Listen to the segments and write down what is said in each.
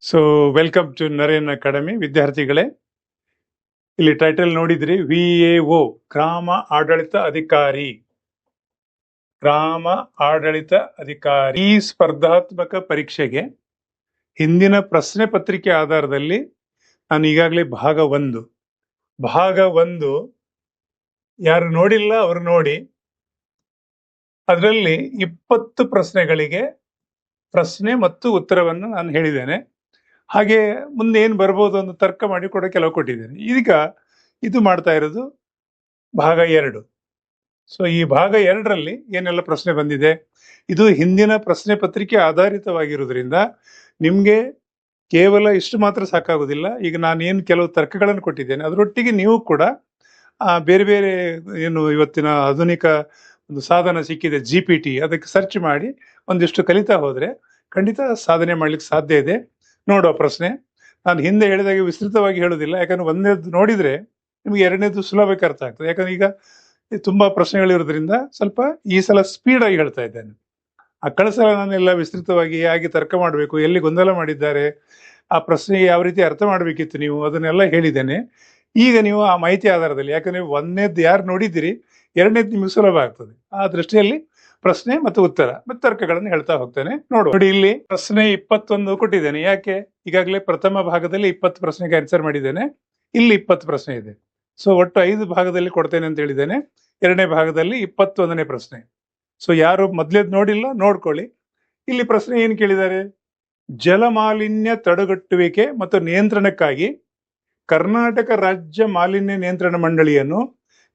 So welcome to Naren academy ವಿದ್ಯಾರ್ಥಿಗಳೇ. ಇಲ್ಲಿ title ನೋಡಿದ್ರಿ, VAO ಗ್ರಾಮ ಆಡಳಿತ ಅಧಿಕಾರಿ. ಈ ಸ್ಪರ್ಧಾತ್ಮಕ ಪರೀಕ್ಷೆಗೆ ಹಿಂದಿನ ಪ್ರಶ್ನೆ ಪತ್ರಿಕೆ ಆಧಾರದಲ್ಲಿ ನಾನು ಈಗಾಗಲೇ ಭಾಗ ಒಂದು ಯಾರು ನೋಡಿಲ್ಲ ಅವರು ನೋಡಿ. ಅದರಲ್ಲಿ 20 ಪ್ರಶ್ನೆಗಳಿಗೆ ಪ್ರಶ್ನೆ ಮತ್ತು ಉತ್ತರವನ್ನು ನಾನು ಹೇಳಿದ್ದೇನೆ. ಹಾಗೆ ಮುಂದೆ ಏನು ಬರ್ಬೋದು ಅಂತ ತರ್ಕ ಮಾಡಿ ಕೂಡ ಕೆಲವು ಕೊಟ್ಟಿದ್ದೇನೆ. ಈಗ ಇದು ಮಾಡ್ತಾ ಇರೋದು ಭಾಗ 2. ಸೊ ಈ ಭಾಗ 2ರಲ್ಲಿ ಏನೆಲ್ಲ ಪ್ರಶ್ನೆ ಬಂದಿದೆ, ಇದು ಹಿಂದಿನ ಪ್ರಶ್ನೆ ಪತ್ರಿಕೆ ಆಧಾರಿತವಾಗಿರುವುದರಿಂದ ನಿಮಗೆ ಕೇವಲ ಇಷ್ಟು ಮಾತ್ರ ಸಾಕಾಗುವುದಿಲ್ಲ. ಈಗ ನಾನು ಏನು ಕೆಲವು ತರ್ಕಗಳನ್ನು ಕೊಟ್ಟಿದ್ದೇನೆ ಅದರೊಟ್ಟಿಗೆ ನೀವು ಕೂಡ ಬೇರೆ ಬೇರೆ ಏನು ಇವತ್ತಿನ ಆಧುನಿಕ ಒಂದು ಸಾಧನ ಸಿಕ್ಕಿದೆ GPT, ಅದಕ್ಕೆ ಸರ್ಚ್ ಮಾಡಿ ಒಂದಿಷ್ಟು ಕಲಿತಾ ಹೋದ್ರೆ ಖಂಡಿತ ಸಾಧನೆ ಮಾಡ್ಲಿಕ್ಕೆ ಸಾಧ್ಯ ಇದೆ. ನೋಡುವ ಪ್ರಶ್ನೆ ನಾನು ಹಿಂದೆ ಹೇಳಿದಾಗೆ ವಿಸ್ತೃತವಾಗಿ ಹೇಳುವುದಿಲ್ಲ, ಯಾಕಂದ್ರೆ ಒಂದನೇದು ನೋಡಿದ್ರೆ ನಿಮ್ಗೆ ಎರಡನೇದು ಸುಲಭಕ್ಕೆ ಅರ್ಥ ಆಗ್ತದೆ. ಯಾಕಂದ್ರೆ ಈಗ ತುಂಬಾ ಪ್ರಶ್ನೆಗಳಿರೋದ್ರಿಂದ ಸ್ವಲ್ಪ ಈ ಸಲ ಸ್ಪೀಡ್ ಆಗಿ ಹೇಳ್ತಾ ಇದ್ದೇನೆ. ಕಳೆದ ಸಲ ನಾನೆಲ್ಲ ವಿಸ್ತೃತವಾಗಿ ಹೇಗೆ ತರ್ಕ ಮಾಡಬೇಕು, ಎಲ್ಲಿ ಗೊಂದಲ ಮಾಡಿದ್ದಾರೆ, ಆ ಪ್ರಶ್ನೆಗೆ ಯಾವ ರೀತಿ ಅರ್ಥ ಮಾಡಬೇಕಿತ್ತು ನೀವು, ಅದನ್ನೆಲ್ಲ ಹೇಳಿದ್ದೇನೆ. ಈಗ ನೀವು ಆ ಮಾಹಿತಿ ಆಧಾರದಲ್ಲಿ, ಯಾಕಂದ್ರೆ ಒಂದನೇದ್ದು ಯಾರು ನೋಡಿದ್ದೀರಿ ಎರಡನೇದು ನಿಮ್ಗೆ ಸುಲಭ ಆಗ್ತದೆ. ಆ ದೃಷ್ಟಿಯಲ್ಲಿ ಪ್ರಶ್ನೆ ಮತ್ತು ಉತ್ತರ ಮತ್ತು ತರ್ಕಗಳನ್ನು ಹೇಳ್ತಾ ಹೋಗ್ತೇನೆ. ನೋಡಿ ಇಲ್ಲಿ ಪ್ರಶ್ನೆ 21 ಕೊಟ್ಟಿದ್ದೇನೆ. ಯಾಕೆ, ಈಗಾಗಲೇ ಪ್ರಥಮ ಭಾಗದಲ್ಲಿ 20 ಪ್ರಶ್ನೆಗೆ ಆನ್ಸರ್ ಮಾಡಿದ್ದೇನೆ, ಇಲ್ಲಿ 20 ಪ್ರಶ್ನೆ ಇದೆ. ಸೊ ಒಟ್ಟು 5 ಭಾಗದಲ್ಲಿ ಕೊಡ್ತೇನೆ ಅಂತ ಹೇಳಿದ್ದೇನೆ. ಎರಡನೇ ಭಾಗದಲ್ಲಿ 21ನೇ ಪ್ರಶ್ನೆ. ಸೊ ಯಾರು ಮೊದ್ಲೇದ್ ನೋಡಿಲ್ಲ ನೋಡ್ಕೊಳ್ಳಿ. ಇಲ್ಲಿ ಪ್ರಶ್ನೆ ಏನು ಕೇಳಿದ್ದಾರೆ, ಜಲಮಾಲಿನ್ಯ ತಡೆಗಟ್ಟುವಿಕೆ ಮತ್ತು ನಿಯಂತ್ರಣಕ್ಕಾಗಿ ಕರ್ನಾಟಕ ರಾಜ್ಯ ಮಾಲಿನ್ಯ ನಿಯಂತ್ರಣ ಮಂಡಳಿಯನ್ನು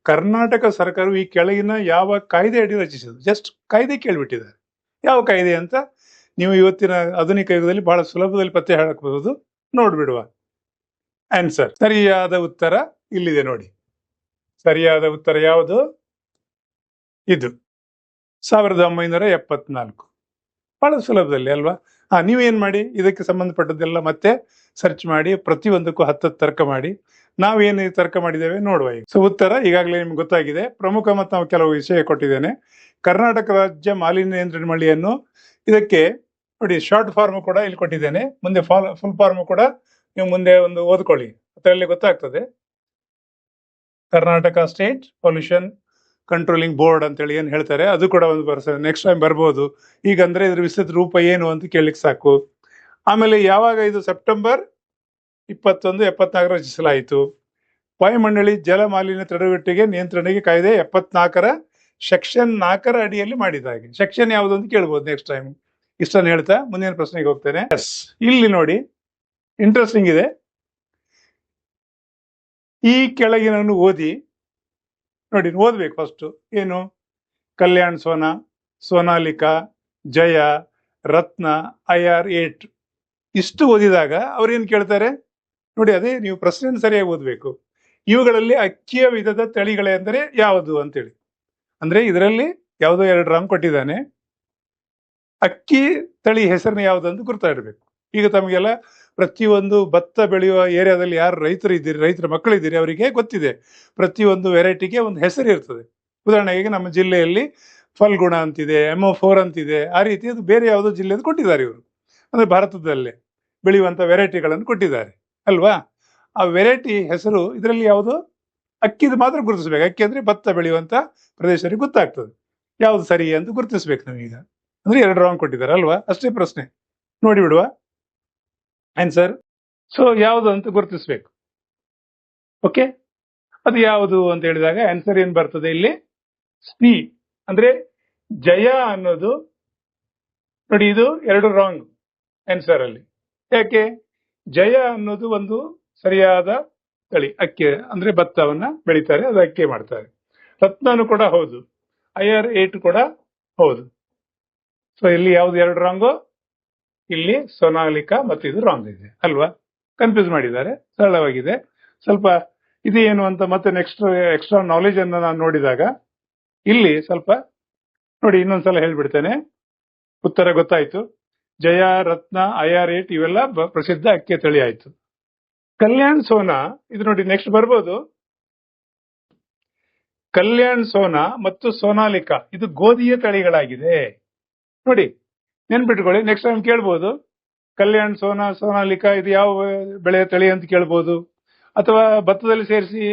ಕರ್ನಾಟಕ ಸರ್ಕಾರವು ಈ ಕೆಳಗಿನ ಯಾವ ಕಾಯ್ದೆ ಅಡಿ ರಚಿಸಿದೆ. ಜಸ್ಟ್ ಕಾಯ್ದೆ ಕೇಳ್ಬಿಟ್ಟಿದ್ದಾರೆ, ಯಾವ ಕಾಯ್ದೆ ಅಂತ ನೀವು ಇವತ್ತಿನ ಆಧುನಿಕ ಯುಗದಲ್ಲಿ ಬಹಳ ಸುಲಭದಲ್ಲಿ ಪತ್ತೆ ಹಾಕಬಹುದು. ನೋಡ್ಬಿಡುವ ಆನ್ಸರ್. ಸರಿಯಾದ ಉತ್ತರ ಇಲ್ಲಿದೆ ನೋಡಿ. ಸರಿಯಾದ ಉತ್ತರ ಯಾವುದು? ಇದು 1974. ಬಹಳ ಸುಲಭದಲ್ಲಿ ಅಲ್ವಾ? ನೀವೇನ್ ಮಾಡಿ, ಇದಕ್ಕೆ ಸಂಬಂಧಪಟ್ಟದ್ದೆಲ್ಲ ಮತ್ತೆ ಸರ್ಚ್ ಮಾಡಿ ಪ್ರತಿಯೊಂದಕ್ಕೂ 10 ತರ್ಕ ಮಾಡಿ ನಾವೇನು ತರ್ಕ ಮಾಡಿದ್ದೇವೆ ನೋಡುವ. ಈಗ ಸೊ ಉತ್ತರ ಈಗಾಗಲೇ ನಿಮ್ಗೆ ಗೊತ್ತಾಗಿದೆ. ಪ್ರಮುಖ ಮತ್ತು ನಾವು ಕೆಲವು ವಿಷಯ ಕೊಟ್ಟಿದ್ದೇನೆ. ಕರ್ನಾಟಕ ರಾಜ್ಯ ಮಾಲಿನ್ಯ ನಿಯಂತ್ರಣ ಮಂಡಳಿಯನ್ನು, ಇದಕ್ಕೆ ನೋಡಿ ಶಾರ್ಟ್ ಫಾರ್ಮ್ ಕೂಡ ಇಲ್ಲಿ ಕೊಟ್ಟಿದ್ದೇನೆ, ಮುಂದೆ ಫುಲ್ ಫಾರ್ಮ್ ಕೂಡ ನೀವು ಮುಂದೆ ಒಂದು ಓದ್ಕೊಳ್ಳಿ, ಅದರಲ್ಲಿ ಗೊತ್ತಾಗ್ತದೆ. Karnataka state pollution controlling board ಅಂತೇಳಿ ಏನು ಹೇಳ್ತಾರೆ, ಅದು ಕೂಡ ಒಂದು ನೆಕ್ಸ್ಟ್ ಟೈಮ್ ಬರ್ಬೋದು. ಈಗಂದ್ರೆ ಇದ್ರ ವಿಸ್ತೃತ ರೂಪ ಏನು ಅಂತ ಕೇಳಲಿಕ್ಕೆ ಸಾಕು. ಆಮೇಲೆ ಯಾವಾಗ ಇದು ಸೆಪ್ಟೆಂಬರ್ 21, 74 ರಚಿಸಲಾಯಿತು. ವಾಯುಮಂಡಳಿ ಜಲ ಮಾಲಿನ್ಯ ತಡೆಗಟ್ಟುವಿಕೆ ನಿಯಂತ್ರಣಕ್ಕೆ ಕಾಯ್ದೆ 74ರ ಸೆಕ್ಷನ್ 4ರ ಅಡಿಯಲ್ಲಿ ಮಾಡಿದಾಗೆ. ಸೆಕ್ಷನ್ ಯಾವುದು ಅಂತ ಕೇಳ್ಬೋದು ನೆಕ್ಸ್ಟ್ ಟೈಮ್. ಇಷ್ಟನ್ನು ಹೇಳ್ತಾ ಮುಂದಿನ ಪ್ರಶ್ನೆಗೆ ಹೋಗ್ತೇನೆ. ಇಲ್ಲಿ ನೋಡಿ ಇಂಟ್ರೆಸ್ಟಿಂಗ್ ಇದೆ. ಈ ಕೆಳಗಿನನ್ನು ಓದಿ ನೋಡಿ, ಓದ್ಬೇಕು ಫಸ್ಟ್. ಏನು, ಕಲ್ಯಾಣ್ ಸೋನಾ, ಸೋನಾಲಿಕಾ, ಜಯ, ರತ್ನ, IR8 ಇಷ್ಟು ಓದಿದಾಗ ಅವ್ರೇನ್ ಕೇಳ್ತಾರೆ ನೋಡಿ, ಅದೇ ನೀವು ಪ್ರಶ್ನೆಯನ್ನು ಸರಿಯಾಗಿ ಓದ್ಬೇಕು. ಇವುಗಳಲ್ಲಿ ಅಕ್ಕಿಯ ವಿಧದ ತಳಿಗಳೇ ಅಂದರೆ ಯಾವುದು ಅಂತೇಳಿ. ಅಂದ್ರೆ ಇದರಲ್ಲಿ ಯಾವುದೋ 2 ರಾಂಗ್ ಕೊಟ್ಟಿದ್ದಾನೆ. ಅಕ್ಕಿ ತಳಿ ಹೆಸರನ್ನ ಯಾವುದು ಅಂತ ಗುರ್ತಾಯಿಡ್ಬೇಕು. ಈಗ ತಮಗೆಲ್ಲ ಪ್ರತಿಯೊಂದು ಭತ್ತ ಬೆಳೆಯುವ ಏರಿಯಾದಲ್ಲಿ ಯಾರು ರೈತರು ಇದ್ದೀರಿ, ರೈತರ ಮಕ್ಕಳಿದ್ದೀರಿ, ಅವರಿಗೆ ಗೊತ್ತಿದೆ ಪ್ರತಿಯೊಂದು ವೆರೈಟಿಗೆ ಒಂದು ಹೆಸರು ಇರ್ತದೆ. ಉದಾಹರಣೆಗೆ ನಮ್ಮ ಜಿಲ್ಲೆಯಲ್ಲಿ ಫಲ್ಗುಣ ಅಂತಿದೆ, MO4 ಅಂತಿದೆ. ಆ ರೀತಿ ಅದು ಬೇರೆ ಯಾವುದೋ ಜಿಲ್ಲೆದು ಕೊಟ್ಟಿದ್ದಾರೆ ಇವರು. ಅಂದ್ರೆ ಭಾರತದಲ್ಲೇ ಬೆಳೆಯುವಂತ ವೆರೈಟಿಗಳನ್ನು ಕೊಟ್ಟಿದ್ದಾರೆ ಅಲ್ವಾ? ಆ ವೆರೈಟಿ ಹೆಸರು ಇದರಲ್ಲಿ ಯಾವುದು, ಅಕ್ಕಿದು ಮಾತ್ರ ಗುರುತಿಸ್ಬೇಕು. ಅಕ್ಕಿ ಅಂದ್ರೆ ಭತ್ತ ಬೆಳೆಯುವಂತ ಪ್ರದೇಶರಿಗೆ ಗೊತ್ತಾಗ್ತದೆ ಯಾವ್ದು ಸರಿ ಅಂತ ಗುರುತಿಸ್ಬೇಕು ನಾವೀಗ. ಅಂದ್ರೆ 2 ರಾಂಗ್ ಕೊಟ್ಟಿದ್ದಾರೆ ಅಲ್ವಾ? ಅಷ್ಟೇ ಪ್ರಶ್ನೆ, ನೋಡಿ ಬಿಡುವ ಆನ್ಸರ್. ಸೊ ಯಾವುದು ಅಂತ ಗುರುತಿಸ್ಬೇಕು. ಓಕೆ, ಅದು ಯಾವುದು ಅಂತ ಹೇಳಿದಾಗ ಆನ್ಸರ್ ಏನ್ ಬರ್ತದೆ ಇಲ್ಲಿ, ಸಿ ಅಂದ್ರೆ ಜಯ ಅನ್ನೋದು. ನೋಡಿ ಇದು 2 ರಾಂಗ್ ಆನ್ಸರ್ ಅಲ್ಲಿ. ಯಾಕೆ, ಜಯ ಅನ್ನೋದು ಒಂದು ಸರಿಯಾದ ತಳಿ, ಅಕ್ಕಿ ಅಂದ್ರೆ ಭತ್ತವನ್ನ ಬೆಳಿತಾರೆ, ಅದು ಅಕ್ಕಿ ಮಾಡ್ತಾರೆ. ರತ್ನನು ಕೂಡ ಹೌದು, IR8 ಕೂಡ ಹೌದು. ಸೊ ಇಲ್ಲಿ ಯಾವ್ದು 2 ರಾಂಗು, ಇಲ್ಲಿ ಸೋನಾಲಿಕಾ ಮತ್ತು ಇದು ರಾಂಗ್ ಇದೆ ಅಲ್ವಾ? ಕನ್ಫ್ಯೂಸ್ ಮಾಡಿದ್ದಾರೆ, ಸರಳವಾಗಿದೆ. ಸ್ವಲ್ಪ ಇದು ಏನು ಅಂತ ಮತ್ತೆ ನೆಕ್ಸ್ಟ್ ಎಕ್ಸ್ಟ್ರಾ ನಾಲೆಜ್ ಅನ್ನು ನಾನು ನೋಡಿದಾಗ ಇಲ್ಲಿ ಸ್ವಲ್ಪ ನೋಡಿ, ಇನ್ನೊಂದ್ಸಲ ಹೇಳ್ಬಿಡ್ತೇನೆ. ಉತ್ತರ ಗೊತ್ತಾಯ್ತು. ಜಯ, ರತ್ನ, IR8 ಇವೆಲ್ಲ ಪ್ರಸಿದ್ಧ ಅಕ್ಕಿ ತಳಿ ಆಯ್ತು. ಕಲ್ಯಾಣ್ ಸೋನಾ ಇದು ನೋಡಿ ನೆಕ್ಸ್ಟ್ ಬರ್ಬೋದು. ಕಲ್ಯಾಣ್ ಸೋನಾ ಮತ್ತು ಸೋನಾಲಿಕಾ ಇದು ಗೋಧಿಯ ತಳಿಗಳಾಗಿದೆ. ನೋಡಿ ನೆನ್ಪಿಟ್ಕೊಳ್ಳಿ, ನೆಕ್ಸ್ಟ್ ಟೈಮ್ ಕೇಳ್ಬೋದು. ಕಲ್ಯಾಣ್ ಸೋನಾಲಿಕಾ ಇದು ಯಾವ ಬೆಳೆಯ ತಳಿ ಅಂತ ಕೇಳ್ಬೋದು, ಅಥವಾ ಭತ್ತದಲ್ಲಿ ಸೇರಿಸಿ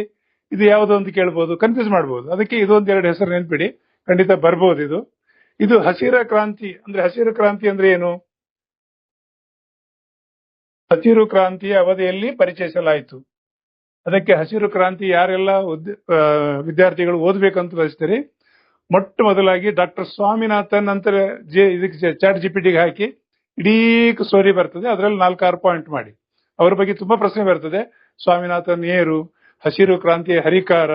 ಇದು ಯಾವುದು ಅಂತ ಕೇಳ್ಬೋದು, ಕನ್ಫ್ಯೂಸ್ ಮಾಡ್ಬೋದು. ಅದಕ್ಕೆ ಇದೊಂದು ಎರಡು ಹೆಸರು ನೆನ್ಪಿಡಿ, ಖಂಡಿತ ಬರ್ಬೋದು. ಇದು ಹಸಿರ ಕ್ರಾಂತಿ. ಹಸಿರು ಕ್ರಾಂತಿ ಅಂದ್ರೆ ಏನು? ಹಸಿರು ಕ್ರಾಂತಿಯ ಅವಧಿಯಲ್ಲಿ ಪರಿಚಯಿಸಲಾಯಿತು. ಅದಕ್ಕೆ ಹಸಿರು ಕ್ರಾಂತಿ ಯಾರೆಲ್ಲ ವಿದ್ಯಾರ್ಥಿಗಳು ಓದ್ಬೇಕಂತ ಬಯಸ್ತಾರೆ, ಮೊಟ್ಟ ಮೊದಲಾಗಿ ಡಾಕ್ಟರ್ ಸ್ವಾಮಿನಾಥನ್ ನಂತರ ಇದಕ್ಕೆ ಚಾಟ್ ಜಿಪಿಟಿಗೆ ಹಾಕಿ ಇಡೀ ಸ್ಟೋರಿ ಬರ್ತದೆ, ಅದರಲ್ಲಿ 4-6 ಪಾಯಿಂಟ್ ಮಾಡಿ. ಅವರ ಬಗ್ಗೆ ತುಂಬಾ ಪ್ರಶ್ನೆ ಬರ್ತದೆ. ಸ್ವಾಮಿನಾಥನ್ ಏರು, ಹಸಿರು ಕ್ರಾಂತಿಯ ಹರಿಕಾರ,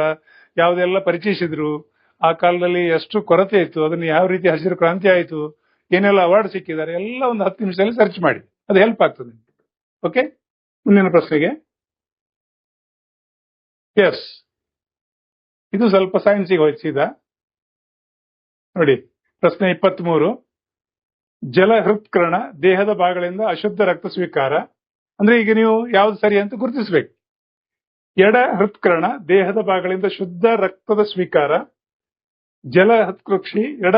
ಯಾವುದೆಲ್ಲ ಪರಿಚಯಿಸಿದ್ರು, ಆ ಕಾಲದಲ್ಲಿ ಎಷ್ಟು ಕೊರತೆ ಇತ್ತು, ಅದನ್ನು ಯಾವ ರೀತಿ ಹಸಿರು ಕ್ರಾಂತಿ ಆಯಿತು, ಏನೆಲ್ಲ ಅವಾರ್ಡ್ ಸಿಕ್ಕಿದ್ದಾರೆ, ಎಲ್ಲ ಒಂದು 10 ನಿಮಿಷದಲ್ಲಿ ಸರ್ಚ್ ಮಾಡಿ, ಅದು ಹೆಲ್ಪ್ ಆಗ್ತದೆ. ಓಕೆ, ಮುಂದಿನ ಪ್ರಶ್ನೆಗೆ. ಎಸ್, ಇದು ಸ್ವಲ್ಪ ಸೈನ್ಸಿಗೆ ಹೋಯ್ತು ನೋಡಿ. ಪ್ರಶ್ನೆ 23. ಜಲ ಹೃತ್ಕರಣ ದೇಹದ ಭಾಗಗಳಿಂದ ಅಶುದ್ಧ ರಕ್ತ ಸ್ವೀಕಾರ. ಅಂದ್ರೆ ಈಗ ನೀವು ಯಾವ್ದು ಸರಿ ಅಂತ ಗುರುತಿಸಬೇಕು. ಎಡ ಹೃತ್ಕರಣ ದೇಹದ ಭಾಗಗಳಿಂದ ಶುದ್ಧ ರಕ್ತದ ಸ್ವೀಕಾರ. ಜಲ ಹೃತ್ಕಕ್ಷಿ ಎಡ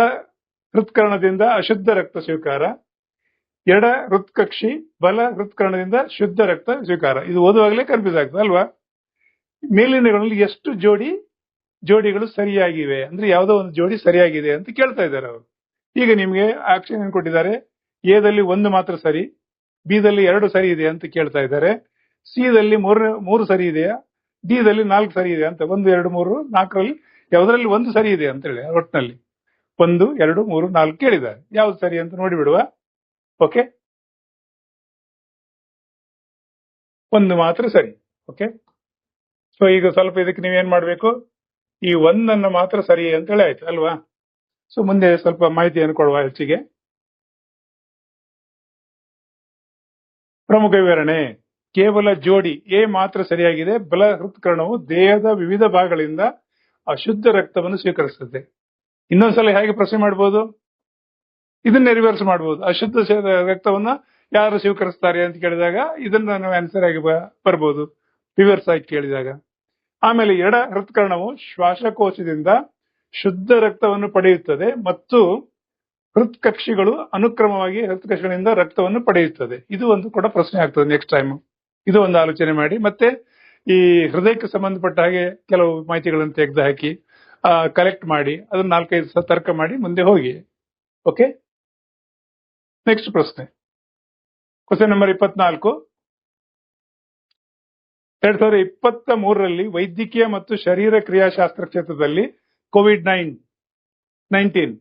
ಹೃತ್ಕರಣದಿಂದ ಅಶುದ್ಧ ರಕ್ತ ಸ್ವೀಕಾರ. ಎಡ ಹೃತ್ಕಕ್ಷಿ ಬಲ ಹೃತ್ಕರಣದಿಂದ ಶುದ್ಧ ರಕ್ತ ಸ್ವೀಕಾರ. ಇದು ಓದುವಾಗಲೇ ಕನ್ಫ್ಯೂಸ್ ಆಗ್ತದೆ ಅಲ್ವಾ? ಮೇಲಿನಗಳಲ್ಲಿ ಎಷ್ಟು ಜೋಡಿಗಳು ಸರಿಯಾಗಿವೆ, ಅಂದ್ರೆ ಯಾವುದೋ ಒಂದು ಜೋಡಿ ಸರಿಯಾಗಿದೆ ಅಂತ ಕೇಳ್ತಾ ಇದ್ದಾರೆ ಅವರು. ಈಗ ನಿಮ್ಗೆ ಆಕ್ಷನ್ ಏನ್ ಕೊಟ್ಟಿದ್ದಾರೆ, ಎದಲ್ಲಿ 1 ಮಾತ್ರ ಸರಿ, ಬಿ ದಲ್ಲಿ 2 ಸರಿ ಇದೆ ಅಂತ ಕೇಳ್ತಾ ಇದ್ದಾರೆ, ಸಿ ದಲ್ಲಿ 3 ಸರಿ ಇದೆಯಾ, ಡಿ ದಲ್ಲಿ 4 ಸರಿ ಇದೆ ಅಂತ. 1, 2, 3, 4ರಲ್ಲಿ ಯಾವುದರಲ್ಲಿ 1 ಸರಿ ಇದೆ ಅಂತ ಹೇಳಿ ಒಟ್ಟಿನಲ್ಲಿ 1, 2, 3, 4 ಕೇಳಿದ್ದಾರೆ. ಯಾವ್ದು ಸರಿ ಅಂತ ನೋಡಿಬಿಡುವ. ಓಕೆ, 1 ಮಾತ್ರ ಸರಿ. ಓಕೆ, ಸೊ ಈಗ ಸ್ವಲ್ಪ ಇದಕ್ಕೆ ನೀವೇನ್ ಮಾಡ್ಬೇಕು, ಈ 1 ಮಾತ್ರ ಸರಿ ಅಂತ ಹೇಳಿ ಆಯ್ತು ಅಲ್ವಾ? ಸೊ ಮುಂದೆ ಸ್ವಲ್ಪ ಮಾಹಿತಿಯನ್ನು ಕೊಡುವ ಹೆಚ್ಚಿಗೆ. ಪ್ರಮುಖ ವಿವರಣೆ. ಕೇವಲ ಜೋಡಿ ಎ ಮಾತ್ರ ಸರಿಯಾಗಿದೆ. ಬಲ ಹೃತ್ಕರಣವು ದೇಹದ ವಿವಿಧ ಭಾಗಗಳಿಂದ ಅಶುದ್ಧ ರಕ್ತವನ್ನು ಸ್ವೀಕರಿಸುತ್ತದೆ. ಇನ್ನೊಂದ್ಸಲ ಹೇಗೆ ಪ್ರಶ್ನೆ ಮಾಡಬಹುದು, ಇದನ್ನೇ ರಿವರ್ಸ್ ಮಾಡಬಹುದು. ಅಶುದ್ಧ ರಕ್ತವನ್ನ ಯಾರು ಸ್ವೀಕರಿಸ್ತಾರೆ ಅಂತ ಕೇಳಿದಾಗ ಇದನ್ನ ನಾವು ಆನ್ಸರ್ ಆಗಿ ಬರ್ಬೋದು, ರಿವರ್ಸ್ ಆಗಿ ಕೇಳಿದಾಗ. ಆಮೇಲೆ ಎಡ ಹೃತ್ಕರಣವು ಶ್ವಾಸಕೋಶದಿಂದ ಶುದ್ಧ ರಕ್ತವನ್ನು ಪಡೆಯುತ್ತದೆ ಮತ್ತು ಹೃತ್ಕಕ್ಷಿಗಳು ಅನುಕ್ರಮವಾಗಿ ಹೃತ್ಕಕ್ಷಿಗಳಿಂದ ರಕ್ತವನ್ನು ಪಡೆಯುತ್ತದೆ. ಇದು ಒಂದು ಕೂಡ ಪ್ರಶ್ನೆ ಆಗ್ತದೆ ನೆಕ್ಸ್ಟ್ ಟೈಮ್. ಇದು ಒಂದು ಆಲೋಚನೆ ಮಾಡಿ. ಮತ್ತೆ ಈ ಹೃದಯಕ್ಕೆ ಸಂಬಂಧಪಟ್ಟ ಹಾಗೆ ಕೆಲವು ಮಾಹಿತಿಗಳನ್ನು ತೆಗೆದು ಹಾಕಿ ಕಲೆಕ್ಟ್ ಮಾಡಿ ಅದನ್ನ 4-5 ತರ್ಕ ಮಾಡಿ ಮುಂದೆ ಹೋಗಿ. ಓಕೆ, ನೆಕ್ಸ್ಟ್ ಪ್ರಶ್ನೆ. Question number 24. 2023ರಲ್ಲಿ ವೈದ್ಯಕೀಯ ಮತ್ತು ಶರೀರ ಕ್ರಿಯಾಶಾಸ್ತ್ರ ಕ್ಷೇತ್ರದಲ್ಲಿ ಕೋವಿಡ್-19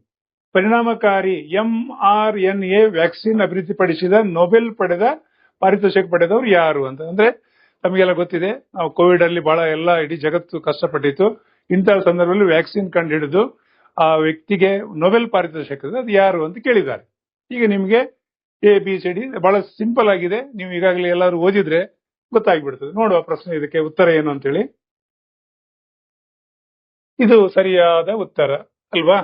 ಪರಿಣಾಮಕಾರಿ mRNA ವ್ಯಾಕ್ಸಿನ್ ಅಭಿವೃದ್ಧಿಪಡಿಸಿದ ನೊಬೆಲ್ ಪಾರಿತೋಷಿಕ ಪಡೆದವರು ಯಾರು ಅಂತ. ಅಂದ್ರೆ ತಮಗೆಲ್ಲ ಗೊತ್ತಿದೆ, ನಾವು ಕೋವಿಡ್ ಅಲ್ಲಿ ಬಹಳ ಇಡೀ ಜಗತ್ತು ಕಷ್ಟಪಟ್ಟಿತ್ತು. ಇಂತಹ ಸಂದರ್ಭದಲ್ಲಿ ವ್ಯಾಕ್ಸಿನ್ ಕಂಡು ಹಿಡಿದು ಆ ವ್ಯಕ್ತಿಗೆ ನೊಬೆಲ್ ಪಾರಿತೋಷಿಕ ಅದು ಯಾರು ಅಂತ ಕೇಳಿದ್ದಾರೆ. ಈಗ ನಿಮ್ಗೆ ABCD ಬಹಳ ಸಿಂಪಲ್ ಆಗಿದೆ, ನೀವು ಈಗಾಗಲೇ ಎಲ್ಲರೂ ಓದಿದ್ರೆ ಗೊತ್ತಾಗ್ಬಿಡ್ತದೆ. ನೋಡುವ ಪ್ರಶ್ನೆ, ಇದಕ್ಕೆ ಉತ್ತರ ಏನು ಅಂತೇಳಿ. ಇದು ಸರಿಯಾದ ಉತ್ತರ ಅಲ್ವಾ?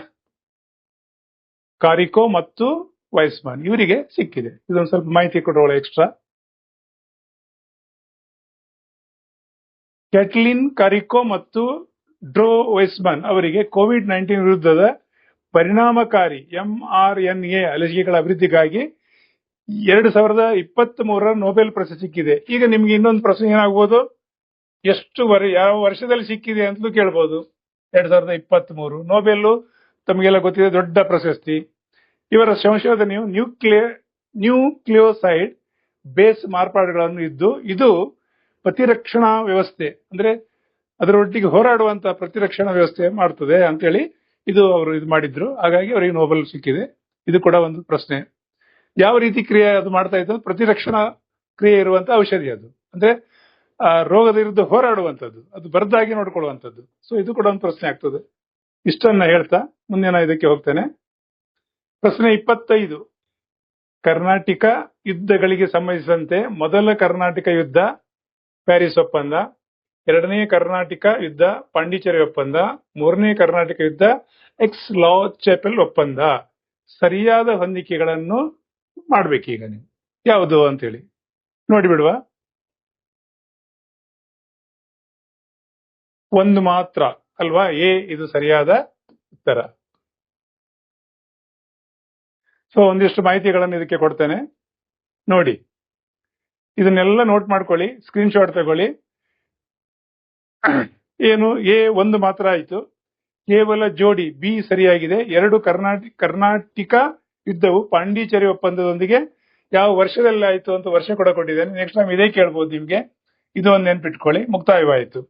ಕಾರಿಕೋ ಮತ್ತು ವೈಸ್ಮನ್ ಇವರಿಗೆ ಸಿಕ್ಕಿದೆ. ಇದೊಂದು ಸ್ವಲ್ಪ ಮಾಹಿತಿ ಕೊಡೋಣ ಎಕ್ಸ್ಟ್ರಾ. ಕ್ಯಾಟ್ಲಿನ್ ಕಾರಿಕೋ ಮತ್ತು ಡ್ರೋ ವೈಸ್ಮನ್ ಅವರಿಗೆ ಕೋವಿಡ್-19 ವಿರುದ್ಧದ ಪರಿಣಾಮಕಾರಿ mRNA ಲಸಿಕೆಗಳ ಅಭಿವೃದ್ಧಿಗಾಗಿ 2023 ನೊಬೆಲ್ ಪ್ರಶಸ್ತಿ ಸಿಕ್ಕಿದೆ. ಈಗ ನಿಮ್ಗೆ ಇನ್ನೊಂದು ಪ್ರಶ್ನೆ ಏನಾಗ್ಬೋದು, ಯಾವ ವರ್ಷದಲ್ಲಿ ಸಿಕ್ಕಿದೆ ಅಂತಲೂ ಕೇಳ್ಬೋದು. 2023 ನೊಬೆಲ್ ತಮಗೆಲ್ಲ ಗೊತ್ತಿದೆ, ದೊಡ್ಡ ಪ್ರಶಸ್ತಿ. ಇವರ ಸಂಶೋಧನೆಯು ನ್ಯೂಕ್ಲಿಯೋಸೈಡ್ ಬೇಸ್ ಮಾರ್ಪಾಡುಗಳನ್ನು ಇದು ಪ್ರತಿರಕ್ಷಣಾ ವ್ಯವಸ್ಥೆ, ಅಂದ್ರೆ ಅದರೊಟ್ಟಿಗೆ ಹೋರಾಡುವಂತಹ ಪ್ರತಿರಕ್ಷಣಾ ವ್ಯವಸ್ಥೆ ಮಾಡ್ತದೆ ಅಂತೇಳಿ ಅವರು ಮಾಡಿದ್ರು. ಹಾಗಾಗಿ ಅವರಿಗೆ ನೊಬೆಲ್ ಸಿಕ್ಕಿದೆ. ಇದು ಕೂಡ ಒಂದು ಪ್ರಶ್ನೆ. ಯಾವ ರೀತಿ ಕ್ರಿಯೆ ಅದು ಮಾಡ್ತಾ ಇತ್ತು, ಪ್ರತಿರಕ್ಷಣಾ ಕ್ರಿಯೆ ಇರುವಂತ ಔಷಧಿ ಅದು, ಅಂದ್ರೆ ರೋಗದ ವಿರುದ್ಧ ಹೋರಾಡುವಂಥದ್ದು, ಅದು ಬರ್ದಾಗಿ ನೋಡ್ಕೊಳ್ಳುವಂಥದ್ದು. ಸೊ ಇದು ಕೂಡ ಒಂದು ಪ್ರಶ್ನೆ ಆಗ್ತದೆ. ಇಷ್ಟನ್ನ ಹೇಳ್ತಾ ಮುಂದಿನ ಇದಕ್ಕೆ ಹೋಗ್ತೇನೆ. ಪ್ರಶ್ನೆ 25. ಕರ್ನಾಟಕ ಯುದ್ಧಗಳಿಗೆ ಸಂಬಂಧಿಸಿದಂತೆ ಮೊದಲ ಕರ್ನಾಟಕ ಯುದ್ಧ ಪ್ಯಾರಿಸ್ ಒಪ್ಪಂದ, ಎರಡನೇ ಕರ್ನಾಟಕ ಯುದ್ಧ ಪಾಂಡಿಚೇರಿ ಒಪ್ಪಂದ, ಮೂರನೇ ಕರ್ನಾಟಕ ಯುದ್ಧ ಎಕ್ಸ್ ಲಾ ಚಾಪೆಲ್ ಒಪ್ಪಂದ. ಸರಿಯಾದ ಹೊಂದಿಕೆಗಳನ್ನು ಮಾಡ್ಬೇಕೀಗ ನೀವು ಯಾವುದು ಅಂತೇಳಿ ನೋಡಿಬಿಡುವ. 1 ಮಾತ್ರ ಅಲ್ವಾ, ಇದು ಸರಿಯಾದ ಉತ್ತರ. ಸೊ ಒಂದಿಷ್ಟು ಮಾಹಿತಿಗಳನ್ನು ಇದಕ್ಕೆ ಕೊಡ್ತೇನೆ. ನೋಡಿ, ಇದನ್ನೆಲ್ಲ ನೋಟ್ ಮಾಡ್ಕೊಳ್ಳಿ, ಸ್ಕ್ರೀನ್ ಶಾಟ್ ತಗೊಳ್ಳಿ. ಏನು ಎ ಒಂದು ಮಾತ್ರ ಆಯ್ತು, ಕೇವಲ ಜೋಡಿ ಬಿ ಸರಿಯಾಗಿದೆ. ಎರಡು ಕರ್ನಾಟಕ ಯುದ್ಧವು ಪಾಂಡಿಚೇರಿ ಒಪ್ಪಂದದೊಂದಿಗೆ ಯಾವ ವರ್ಷದಲ್ಲಿ ಆಯ್ತು ಅಂತ ವರ್ಷ ಕೂಡ ಕೊಟ್ಟಿದ್ದೇನೆ. ನೆಕ್ಸ್ಟ್ ಟೈಮ್ ಇದೇ ಕೇಳ್ಬೋದು ನಿಮ್ಗೆ, ಇದು ಒಂದು ನೆನ್ಪಿಟ್ಕೊಳ್ಳಿ. ಮುಕ್ತಾಯವಾಯಿತು.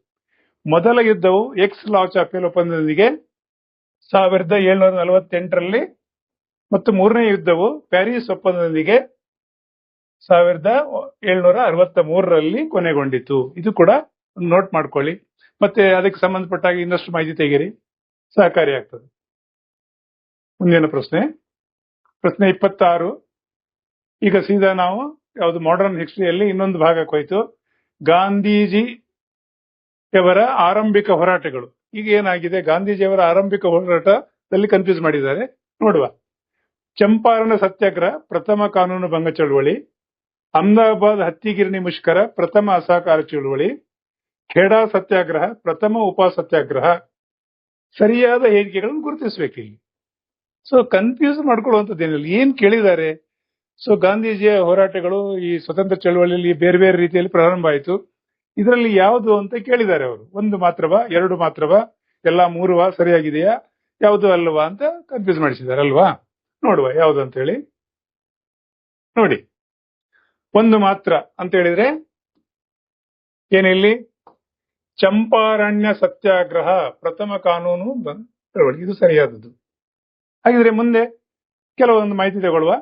ಮೊದಲ ಯುದ್ಧವು ಎಕ್ಸ್ ಲಾ ಚಾಪೆಲ್ ಒಪ್ಪಂದದೊಂದಿಗೆ 1748ರಲ್ಲಿ ಮತ್ತು ಮೂರನೇ ಯುದ್ಧವು ಪ್ಯಾರಿಸ್ ಒಪ್ಪಂದದೊಂದಿಗೆ 1763ರಲ್ಲಿ ಕೊನೆಗೊಂಡಿತು. ಇದು ಕೂಡ ನೋಟ್ ಮಾಡ್ಕೊಳ್ಳಿ, ಮತ್ತೆ ಅದಕ್ಕೆ ಸಂಬಂಧಪಟ್ಟಾಗ ಇನ್ನಷ್ಟು ಮಾಹಿತಿ ತೆಗೀರಿ, ಸಹಕಾರಿಯಾಗ್ತದೆ. ಮುಂದಿನ ಪ್ರಶ್ನೆ 26. ಈಗ ಸೀದಾ ನಾವು ಯಾವುದು ಮಾಡರ್ನ್ ಹಿಸ್ಟ್ರಿಯಲ್ಲಿ ಇನ್ನೊಂದು ಭಾಗಕ್ಕೆ ಹೋಯ್ತು. ಗಾಂಧೀಜಿಯವರ ಆರಂಭಿಕ ಹೋರಾಟಗಳು. ಈಗ ಏನಾಗಿದೆ, ಗಾಂಧೀಜಿಯವರ ಆರಂಭಿಕ ಹೋರಾಟದಲ್ಲಿ ಕನ್ಫ್ಯೂಸ್ ಮಾಡಿದ್ದಾರೆ, ನೋಡುವ. ಚಂಪಾರಣ ಸತ್ಯಾಗ್ರಹ ಪ್ರಥಮ ಕಾನೂನು ಭಂಗ ಚಳವಳಿ, ಅಹಮದಾಬಾದ್ ಹತ್ತಿಗಿರಣಿ ಮುಷ್ಕರ ಪ್ರಥಮ ಅಸಹಕಾರ ಚಳವಳಿ, ಖೇಡಾ ಸತ್ಯಾಗ್ರಹ ಪ್ರಥಮ ಉಪ ಸತ್ಯಾಗ್ರಹ. ಸರಿಯಾದ ಹೇಳಿಕೆಗಳನ್ನು ಗುರುತಿಸಬೇಕು ಇಲ್ಲಿ. ಸೊ ಕನ್ಫ್ಯೂಸ್ ಮಾಡ್ಕೊಳ್ಳುವಂಥದ್ದೇನಿಲ್ಲ, ಏನ್ ಕೇಳಿದ್ದಾರೆ. ಸೊ ಗಾಂಧೀಜಿಯ ಹೋರಾಟಗಳು ಈ ಸ್ವತಂತ್ರ ಚಳವಳಿಯಲ್ಲಿ ಬೇರೆ ಬೇರೆ ರೀತಿಯಲ್ಲಿ ಪ್ರಾರಂಭ ಆಯಿತು. ಇದರಲ್ಲಿ ಯಾವುದು ಅಂತ ಕೇಳಿದ್ದಾರೆ ಅವರು. ಒಂದು ಮಾತ್ರವಾ, ಎರಡು ಮಾತ್ರವಾ, ಎಲ್ಲಾ ಮೂರುವಾ, ಸರಿಯಾಗಿದೆಯಾ, ಯಾವುದು ಅಲ್ವಾ ಅಂತ ಕನ್ಫ್ಯೂಸ್ ಮಾಡಿಸಿದ್ದಾರೆ ಅಲ್ವಾ. ನೋಡುವ ಯಾವುದು ಅಂತ ಹೇಳಿ. ನೋಡಿ, ಒಂದು ಮಾತ್ರ ಅಂತ ಹೇಳಿದ್ರೆ ಏನಿಲ್ಲಿ ಚಂಪಾರಣ್ಯ ಸತ್ಯಾಗ್ರಹ ಪ್ರಥಮ ಕಾನೂನು ಚಳವಳಿ, ಇದು ಸರಿಯಾದದ್ದು. ಹಾಗಿದ್ರೆ ಮುಂದೆ ಕೆಲವೊಂದು ಮಾಹಿತಿ ತಗೊಳ್ಳುವ.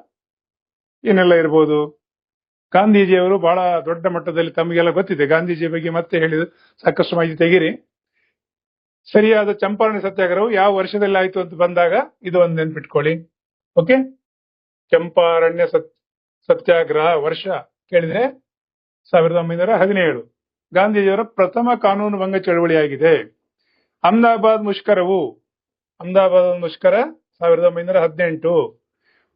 ಏನೆಲ್ಲ ಇರ್ಬೋದು. ಗಾಂಧೀಜಿಯವರು ಬಹಳ ದೊಡ್ಡ ಮಟ್ಟದಲ್ಲಿ ತಮಗೆಲ್ಲ ಗೊತ್ತಿದೆ ಗಾಂಧೀಜಿಯ ಬಗ್ಗೆ, ಮತ್ತೆ ಹೇಳಿದ ಸಾಕಷ್ಟು ಮಾಹಿತಿ ತೆಗೀರಿ. ಸರಿಯಾದ ಚಂಪಾರಣ್ಯ ಸತ್ಯಾಗ್ರಹವು ಯಾವ ವರ್ಷದಲ್ಲಿ ಆಯ್ತು ಅಂತ ಬಂದಾಗ ಇದು ಒಂದು ನೆನ್ಪಿಟ್ಕೊಳ್ಳಿ. ಓಕೆ, ಚಂಪಾರಣ್ಯ ಸತ್ಯಾಗ್ರಹ ವರ್ಷ ಕೇಳಿದ್ರೆ 1917. ಗಾಂಧೀಜಿಯವರ ಪ್ರಥಮ ಕಾನೂನು ಭಂಗ ಚಳವಳಿಯಾಗಿದೆ. ಅಹಮದಾಬಾದ್ ಮುಷ್ಕರ 1918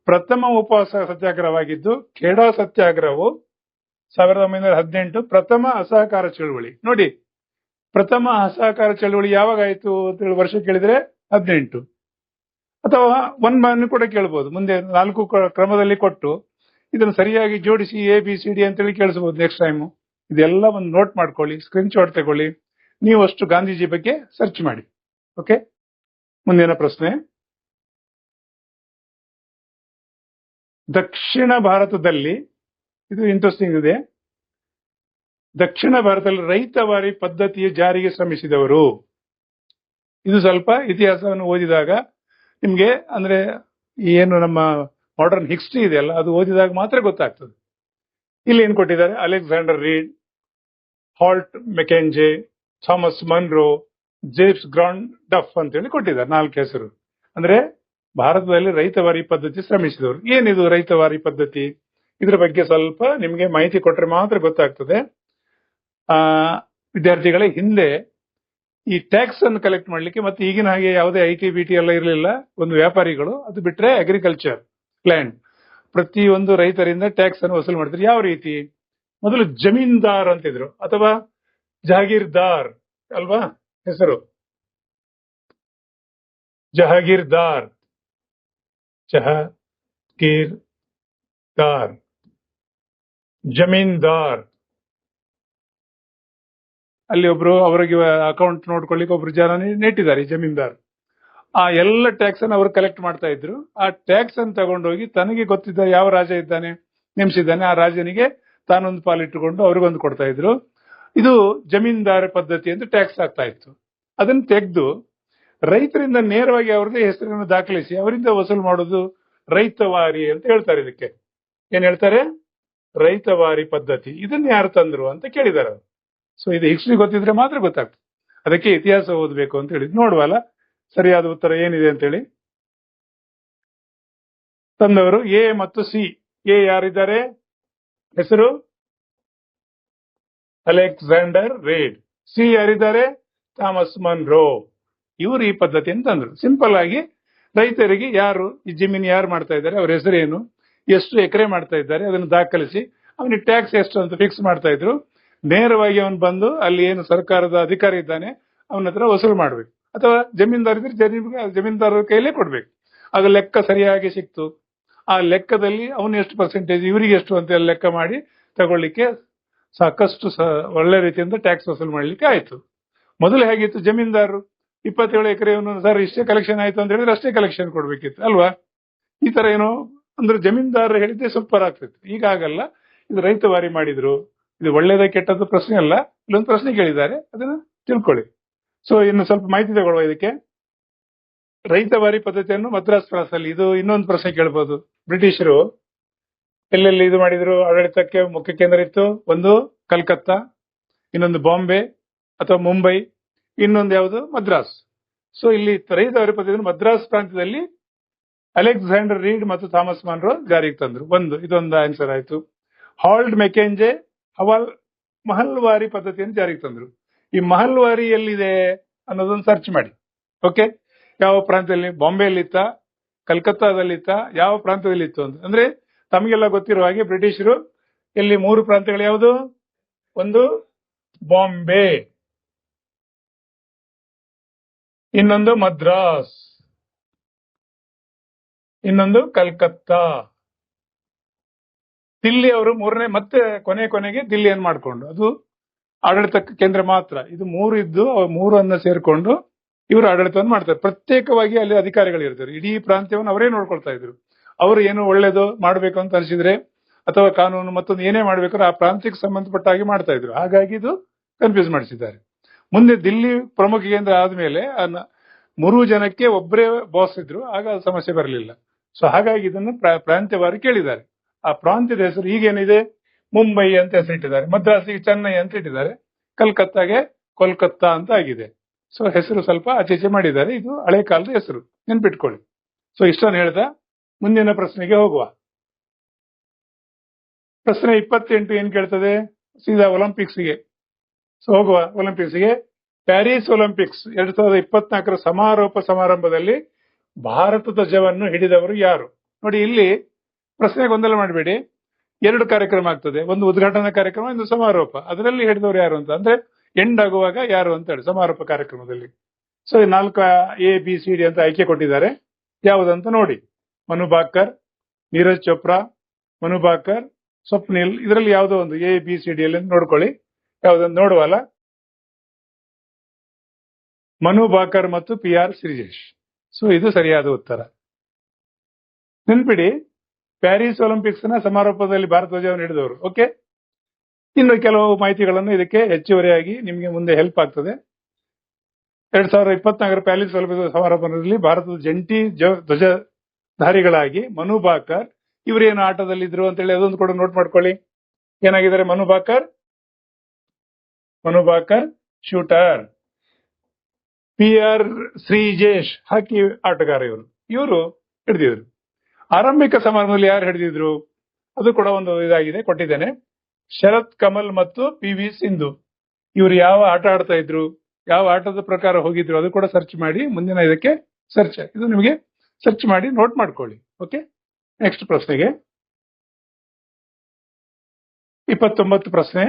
ಪ್ರಥಮ ಉಪವಾಸ ಸತ್ಯಾಗ್ರಹವಾಗಿದ್ದು, ಖೇಡಾ ಸತ್ಯಾಗ್ರಹವು 1918 ಪ್ರಥಮ ಅಸಹಕಾರ ಚಳವಳಿ. ನೋಡಿ, ಪ್ರಥಮ ಅಸಹಕಾರ ಚಳವಳಿ ಯಾವಾಗ ಆಯ್ತು ಅಂತ ಹೇಳಿ ವರ್ಷ ಕೇಳಿದ್ರೆ 18, ಅಥವಾ ಒನ್ ಮ್ಯಾನ್ ಕೂಡ ಕೇಳ್ಬೋದು. ಮುಂದೆ 4 ಕ್ರಮದಲ್ಲಿ ಕೊಟ್ಟು ಇದನ್ನು ಸರಿಯಾಗಿ ಜೋಡಿಸಿ ABCD ಅಂತೇಳಿ ಕೇಳಿಸಬಹುದು ನೆಕ್ಸ್ಟ್ ಟೈಮ್. ಇದೆಲ್ಲ ಒಂದು ನೋಟ್ ಮಾಡ್ಕೊಳ್ಳಿ, ಸ್ಕ್ರೀನ್ ಶಾಟ್ ತಗೊಳ್ಳಿ, ನೀವು ಅಷ್ಟು ಗಾಂಧೀಜಿ ಬಗ್ಗೆ ಸರ್ಚ್ ಮಾಡಿ. ಓಕೆ, ಮುಂದಿನ ಪ್ರಶ್ನೆ. ದಕ್ಷಿಣ ಭಾರತದಲ್ಲಿ, ಇದು ಇಂಟ್ರೆಸ್ಟಿಂಗ್ ಇದೆ, ದಕ್ಷಿಣ ಭಾರತದಲ್ಲಿ ರೈತವಾರಿ ಪದ್ಧತಿಯ ಜಾರಿಗೆ ಶ್ರಮಿಸಿದವರು. ಇದು ಸ್ವಲ್ಪ ಇತಿಹಾಸವನ್ನು ಓದಿದಾಗ ನಿಮ್ಗೆ, ಅಂದ್ರೆ ಏನು ನಮ್ಮ ಮಾಡರ್ನ್ ಹಿಸ್ಟ್ರಿ ಇದೆಯಲ್ಲ ಅದು ಓದಿದಾಗ ಮಾತ್ರ ಗೊತ್ತಾಗ್ತದೆ. ಇಲ್ಲಿ ಏನ್ ಕೊಟ್ಟಿದ್ದಾರೆ, Alexander Read, Holt Mackenzie, Thomas Munro, James Grant Duff ಅಂತ ಹೇಳಿ ಕೊಟ್ಟಿದ್ದಾರೆ 4 ಹೆಸರು. ಅಂದ್ರೆ ಭಾರತದಲ್ಲಿ ರೈತವಾರಿ ಪದ್ಧತಿ ಶ್ರಮಿಸಿದವರು. ಏನಿದು ರೈತವಾರಿ ಪದ್ಧತಿ, ಇದ್ರ ಬಗ್ಗೆ ಸ್ವಲ್ಪ ನಿಮ್ಗೆ ಮಾಹಿತಿ ಕೊಟ್ಟರೆ ಮಾತ್ರ ಗೊತ್ತಾಗ್ತದೆ. ವಿದ್ಯಾರ್ಥಿಗಳೇ, ಹಿಂದೆ ಈ ಟ್ಯಾಕ್ಸ್ ಅನ್ನು ಕಲೆಕ್ಟ್ ಮಾಡ್ಲಿಕ್ಕೆ ಮತ್ತೆ ಈಗಿನ ಹಾಗೆ ಯಾವುದೇ IT-BT ಎಲ್ಲ ಇರಲಿಲ್ಲ. ಒಂದು ವ್ಯಾಪಾರಿಗಳು, ಅದು ಬಿಟ್ರೆ ಅಗ್ರಿಕಲ್ಚರ್ ಲ್ಯಾಂಡ್, ಪ್ರತಿಯೊಂದು ರೈತರಿಂದ ಟ್ಯಾಕ್ಸ್ ಅನ್ನು ವಸೂಲು ಮಾಡ್ತಾರೆ. ಯಾವ ರೀತಿ, ಮೊದಲು ಜಮೀನ್ದಾರ್ ಅಂತಿದ್ರು, ಅಥವಾ ಜಹಾಗೀರ್ದಾರ್ ಅಲ್ವಾ ಹೆಸರು, ಜಹಾಗೀರ್ದಾರ್, ಜಮೀನ್ದಾರ್. ಅಲ್ಲಿ ಒಬ್ರು ಅವರಿಗೆ ಅಕೌಂಟ್ ನೋಡ್ಕೊಳ್ಳಿಕ್ಕೆ ಒಬ್ರು ಜನ ನೆಟ್ಟಿದ್ದಾರೆ ಜಮೀನ್ದಾರ್. ಆ ಎಲ್ಲ ಟ್ಯಾಕ್ಸ್ ಅನ್ನು ಅವರು ಕಲೆಕ್ಟ್ ಮಾಡ್ತಾ ಇದ್ರು. ಆ ಟ್ಯಾಕ್ಸ್ ಅನ್ನು ತಗೊಂಡೋಗಿ ತನಗೆ ಗೊತ್ತಿದ್ದ ಯಾವ ರಾಜ ಇದ್ದಾನೆ, ನೇಮಿಸಿದ್ದಾನೆ, ಆ ರಾಜನಿಗೆ ತಾನೊಂದು ಪಾಲಿಟ್ಟುಕೊಂಡು ಅವ್ರಿಗೊಂದು ಕೊಡ್ತಾ ಇದ್ರು. ಇದು ಜಮೀನ್ದಾರ ಪದ್ಧತಿ ಅಂತ ಟ್ಯಾಕ್ಸ್ ಆಗ್ತಾ ಇತ್ತು. ಅದನ್ನು ತೆಗೆದು ರೈತರಿಂದ ನೇರವಾಗಿ ಅವ್ರದ್ದೇ ಹೆಸರನ್ನು ದಾಖಲಿಸಿ ಅವರಿಂದ ವಸೂಲು ಮಾಡೋದು ರೈತವಾರಿ ಅಂತ ಹೇಳ್ತಾರೆ. ಇದಕ್ಕೆ ಏನ್ ಹೇಳ್ತಾರೆ, ರೈತವಾರಿ ಪದ್ಧತಿ. ಇದನ್ನ ಯಾರು ತಂದ್ರು ಅಂತ ಕೇಳಿದಾರೆ ಅವರು. ಸೊ ಇದು ಹಿಸ್ಟ್ರಿ ಗೊತ್ತಿದ್ರೆ ಮಾತ್ರ ಗೊತ್ತಾಗ್ತದೆ, ಅದಕ್ಕೆ ಇತಿಹಾಸ ಓದಬೇಕು ಅಂತ ಹೇಳಿ. ನೋಡುವಲ್ಲ ಸರಿಯಾದ ಉತ್ತರ ಏನಿದೆ ಅಂತ ಹೇಳಿ. ತಂದವರು ಎ ಮತ್ತು ಸಿ. ಎ ಯಾರಿದ್ದಾರೆ, ಹೆಸರು ಅಲೆಕ್ಸಾಂಡರ್ ರೀಡ್. ಸಿ ಯಾರಿದ್ದಾರೆ, ಥಾಮಸ್ ಮನ್ರೋ. ಇವರು ಈ ಪದ್ಧತಿಯನ್ನು ತಂದ್ರು. ಸಿಂಪಲ್ ಆಗಿ ರೈತರಿಗೆ ಯಾರು ಈ ಜಮೀನು ಯಾರು ಮಾಡ್ತಾ ಇದ್ದಾರೆ, ಅವ್ರ ಹೆಸರೇನು, ಎಷ್ಟು ಎಕರೆ ಮಾಡ್ತಾ ಇದ್ದಾರೆ ಅದನ್ನು ದಾಖಲಿಸಿ ಅವನಿಗೆ ಟ್ಯಾಕ್ಸ್ ಎಷ್ಟು ಅಂತ ಫಿಕ್ಸ್ ಮಾಡ್ತಾ ಇದ್ರು. ನೇರವಾಗಿ ಅವನು ಬಂದು ಅಲ್ಲಿ ಏನು ಸರ್ಕಾರದ ಅಧಿಕಾರಿ ಇದ್ದಾನೆ ಅವನ ಹತ್ರ ವಸೂಲು ಮಾಡ್ಬೇಕು, ಅಥವಾ ಜಮೀನ್ದಾರ್ ಇದ್ರೆ ಜಮೀನ್ದಾರರ ಕೈಲೇ ಕೊಡ್ಬೇಕು. ಆಗ ಲೆಕ್ಕ ಸರಿಯಾಗಿ ಸಿಕ್ತು. ಆ ಲೆಕ್ಕದಲ್ಲಿ ಅವನು ಎಷ್ಟು ಪರ್ಸೆಂಟೇಜ್, ಇವರಿಗೆ ಎಷ್ಟು ಅಂತ ಲೆಕ್ಕ ಮಾಡಿ ತಗೊಳ್ಳಿಕ್ಕೆ ಸಾಕಷ್ಟು ಒಳ್ಳೆ ರೀತಿಯಿಂದ ಟ್ಯಾಕ್ಸ್ ವಸೂಲು ಮಾಡ್ಲಿಕ್ಕೆ ಆಯ್ತು. ಮೊದಲು ಹೇಗಿತ್ತು, ಜಮೀನ್ದಾರರು 27 ಎಕರೆ ಸರ್ ಇಷ್ಟೇ ಕಲೆಕ್ಷನ್ ಆಯ್ತು ಅಂತ ಹೇಳಿದ್ರೆ ಅಷ್ಟೇ ಕಲೆಕ್ಷನ್ ಕೊಡ್ಬೇಕಿತ್ತು ಅಲ್ವಾ. ಈ ತರ ಏನೋ ಅಂದ್ರೆ ಜಮೀನ್ದಾರರು ಹೇಳಿದ್ದೆ ಸೂಪರ್ ಆಗ್ತಿತ್ತು. ಈಗ ಆಗಲ್ಲ, ಇದು ರೈತವಾರಿ ಮಾಡಿದ್ರು. ಇದು ಒಳ್ಳೇದ ಕೆಟ್ಟದ್ದು ಪ್ರಶ್ನೆ ಅಲ್ಲ, ಇಲ್ಲೊಂದು ಪ್ರಶ್ನೆ ಕೇಳಿದ್ದಾರೆ, ಅದನ್ನ ತಿಳ್ಕೊಳ್ಳಿ. ಸೊ ಇನ್ನು ಸ್ವಲ್ಪ ಮಾಹಿತಿ ತಗೊಳ್ಳುವ ಇದಕ್ಕೆ. ರೈತವಾರಿ ಪದ್ಧತಿಯನ್ನು ಮದ್ರಾಸ್ ಪ್ರಾಂತದಲ್ಲಿ, ಇದು ಇನ್ನೊಂದು ಪ್ರಶ್ನೆ ಕೇಳ್ಬೋದು. ಬ್ರಿಟಿಷರು ಎಲ್ಲೆಲ್ಲಿ ಇದು ಮಾಡಿದ್ರು, ಆಡಳಿತಕ್ಕೆ ಮುಖ್ಯ ಕೇಂದ್ರ ಇತ್ತು. ಒಂದು ಕಲ್ಕತ್ತಾ, ಇನ್ನೊಂದು ಬಾಂಬೆ ಅಥವಾ ಮುಂಬೈ, ಇನ್ನೊಂದು ಯಾವುದು ಮದ್ರಾಸ್. ಸೊ ಇಲ್ಲಿ ರೈತವಾರಿ ಪದ್ಧತಿಯನ್ನು ಮದ್ರಾಸ್ ಪ್ರಾಂತ್ಯದಲ್ಲಿ ಅಲೆಕ್ಸಾಂಡರ್ ರೀಡ್ ಮತ್ತು ಥಾಮಸ್ ಮಾನ್ರೋ ಜಾರಿಗೆ ತಂದ್ರು. ಇದೊಂದು ಆನ್ಸರ್ ಆಯ್ತು. ಹಾಲ್ಡ್ ಮೆಕೆಂಜೆ ಮಹಲ್ವಾರಿ ಪದ್ಧತಿಯನ್ನು ಜಾರಿಗೆ ತಂದ್ರು. ಈ ಮಹಲ್ವಾರಿ ಎಲ್ಲಿದೆ ಅನ್ನೋದನ್ನ ಸರ್ಚ್ ಮಾಡಿ. ಓಕೆ, ಯಾವ ಪ್ರಾಂತ್ಯದಲ್ಲಿ, ಬಾಂಬೆಯಲ್ಲಿತ್ತ, ಕಲ್ಕತ್ತಾದಲ್ಲಿತ್ತ, ಯಾವ ಪ್ರಾಂತ್ಯದಲ್ಲಿತ್ತು ಅಂತ. ಅಂದ್ರೆ ತಮಗೆಲ್ಲ ಗೊತ್ತಿರುವ ಹಾಗೆ ಬ್ರಿಟಿಷರು ಇಲ್ಲಿ 3 ಪ್ರಾಂತ್ಯಗಳು ಯಾವುದು, ಒಂದು ಬಾಂಬೆ, ಇನ್ನೊಂದು ಮದ್ರಾಸ್, ಇನ್ನೊಂದು ಕಲ್ಕತ್ತಾ. ದಿಲ್ಲಿ ಅವರು ಮೂರನೇ, ಮತ್ತೆ ಕೊನೆಗೆ ದಿಲ್ಲಿಯನ್ನು ಮಾಡಿಕೊಂಡು ಅದು ಆಡಳಿತ ಕೇಂದ್ರ ಮಾತ್ರ. ಇದು 3 ಇದ್ದು 3 ಸೇರ್ಕೊಂಡು ಇವರು ಆಡಳಿತವನ್ನು ಮಾಡ್ತಾರೆ. ಪ್ರತ್ಯೇಕವಾಗಿ ಅಲ್ಲಿ ಅಧಿಕಾರಿಗಳು ಇರ್ತಾರೆ. ಇಡೀ ಪ್ರಾಂತ್ಯವನ್ನು ಅವರೇ ನೋಡ್ಕೊಳ್ತಾ ಇದ್ರು. ಅವರು ಏನು ಒಳ್ಳೇದು ಮಾಡ್ಬೇಕು ಅಂತ ಅನಿಸಿದ್ರೆ ಅಥವಾ ಕಾನೂನು ಮತ್ತೊಂದು ಏನೇ ಮಾಡ್ಬೇಕಾದ್ರೆ ಆ ಪ್ರಾಂತ್ಯಕ್ಕೆ ಸಂಬಂಧಪಟ್ಟ ಹಾಗೆ ಮಾಡ್ತಾ ಇದ್ರು. ಹಾಗಾಗಿ ಇದು ಕನ್ಫ್ಯೂಸ್ ಮಾಡಿಸಿದ್ದಾರೆ. ಮುಂದೆ ದಿಲ್ಲಿ ಪ್ರಮುಖ ಕೇಂದ್ರ ಆದ್ಮೇಲೆ 3 ಜನಕ್ಕೆ ಒಬ್ಬರೇ ಬಾಸ್ ಇದ್ರು, ಆಗ ಸಮಸ್ಯೆ ಬರಲಿಲ್ಲ. ಸೊ ಹಾಗಾಗಿ ಇದನ್ನು ಪ್ರಾಂತ್ಯವಾರು ಕೇಳಿದ್ದಾರೆ. ಆ ಪ್ರಾಂತ್ಯದ ಹೆಸರು ಈಗೇನಿದೆ, ಮುಂಬೈ ಅಂತ ಹೆಸರಿಟ್ಟಿದ್ದಾರೆ, ಮದ್ರಾಸಿಗೆ ಚೆನ್ನೈ ಅಂತ ಇಟ್ಟಿದ್ದಾರೆ, ಕಲ್ಕತ್ತಾಗೆ ಕೋಲ್ಕತ್ತಾ ಅಂತ ಆಗಿದೆ. ಸೊ ಹೆಸರು ಸ್ವಲ್ಪ ಆಚೆಚೆ ಮಾಡಿದ್ದಾರೆ. ಇದು ಹಳೆ ಕಾಲದ ಹೆಸರು, ನೆನ್ಪಿಟ್ಕೊಳ್ಳಿ. ಸೊ ಇಷ್ಟನ್ನು ಹೇಳ್ದ ಮುಂದಿನ ಪ್ರಶ್ನೆಗೆ ಹೋಗುವ. ಪ್ರಶ್ನೆ 28 ಏನ್ ಕೇಳ್ತದೆ, ಸೀದಾ ಒಲಿಂಪಿಕ್ಸ್ಗೆ. ಸೊ ಹೋಗುವ ಒಲಿಂಪಿಕ್ಸ್ಗೆ. ಪ್ಯಾರಿಸ್ ಒಲಿಂಪಿಕ್ಸ್ 2024 ಸಮಾರೋಪ ಸಮಾರಂಭದಲ್ಲಿ ಭಾರತ ಧ್ವಜವನ್ನು ಹಿಡಿದವರು ಯಾರು? ನೋಡಿ, ಇಲ್ಲಿ ಪ್ರಶ್ನೆ ಗೊಂದಲ ಮಾಡಬೇಡಿ. 2 ಕಾರ್ಯಕ್ರಮ ಆಗ್ತದೆ, ಒಂದು ಉದ್ಘಾಟನಾ ಕಾರ್ಯಕ್ರಮ, ಒಂದು ಸಮಾರೋಪ. ಅದರಲ್ಲಿ ಹಿಡಿದವರು ಯಾರು ಅಂತ ಅಂದ್ರೆ ಎಂಡ್ ಆಗುವಾಗ ಯಾರು ಅಂತ ಹೇಳಿ ಸಮಾರೋಪ ಕಾರ್ಯಕ್ರಮದಲ್ಲಿ. ಸೊ 4 ABCD ಅಂತ ಆಯ್ಕೆ ಕೊಟ್ಟಿದ್ದಾರೆ. ಯಾವುದಂತ ನೋಡಿ. ಮನು ಭಾಕರ್, ನೀರಜ್ ಚೋಪ್ರಾ, ಮನು ಭಾಕರ್, ಸ್ವಪ್ನಿಲ್, ಇದರಲ್ಲಿ ಯಾವುದೋ ಒಂದು ABCD ಅಲ್ಲಿ ನೋಡ್ಕೊಳ್ಳಿ. ಯಾವುದೊಂದು ನೋಡುವಲ್ಲ, ಮನು ಭಾಕರ್ ಮತ್ತು PR ಶ್ರೀಜೇಶ್. ಸೊ ಇದು ಸರಿಯಾದ ಉತ್ತರ. ನೆನ್ಪಿಡಿ, ಪ್ಯಾರಿಸ್ ಒಲಿಂಪಿಕ್ಸ್ ನ ಸಮಾರೋಪದಲ್ಲಿ ಭಾರತ ಧ್ವಜವನ್ನು ಹಿಡಿದವರು. ಓಕೆ, ಇನ್ನು ಕೆಲವು ಮಾಹಿತಿಗಳನ್ನು ಇದಕ್ಕೆ ಹೆಚ್ಚುವರಿಯಾಗಿ ನಿಮಗೆ ಮುಂದೆ ಹೆಲ್ಪ್ ಆಗ್ತದೆ. 2024 ಪ್ಯಾರಿಸ್ ಒಲಿಂಪಿಕ್ಸ್ ಸಮಾರೋಪದಲ್ಲಿ ಭಾರತದ ಜಂಟಿ ಧ್ವಜಧಾರಿಗಳಾಗಿ ಮನು ಭಾಕರ್, ಇವರೇನು ಆಟದಲ್ಲಿದ್ರು ಅಂತ ಹೇಳಿ ಅದೊಂದು ಕೂಡ ನೋಟ್ ಮಾಡ್ಕೊಳ್ಳಿ. ಏನಾಗಿದ್ದಾರೆ, ಮನು ಭಾಕರ್ ಶೂಟರ್, PR ಶ್ರೀಜೇಶ್ ಹಾಕಿ ಆಟಗಾರ. ಇವರು ಹಿಡಿದಿದ್ರು. ಆರಂಭಿಕ ಸಮಾರಂಭದಲ್ಲಿ ಯಾರು ಹಿಡಿದಿದ್ರು ಅದು ಕೂಡ ಒಂದು ಇದಾಗಿದೆ, ಕೊಟ್ಟಿದ್ದೇನೆ. ಶರತ್ ಕಮಲ್ ಮತ್ತು PV ಸಿಂಧು. ಇವರು ಯಾವ ಆಟ ಆಡ್ತಾ ಇದ್ರು, ಯಾವ ಆಟದ ಪ್ರಕಾರ ಹೋಗಿದ್ರು ಅದು ಕೂಡ ಸರ್ಚ್ ಮಾಡಿ. ಮುಂದಿನ ಇದಕ್ಕೆ ಸರ್ಚ್, ಇದು ನಿಮಗೆ ಸರ್ಚ್ ಮಾಡಿ ನೋಟ್ ಮಾಡ್ಕೊಳ್ಳಿ. ಓಕೆ, ನೆಕ್ಸ್ಟ್ ಪ್ರಶ್ನೆಗೆ. 29 ಪ್ರಶ್ನೆ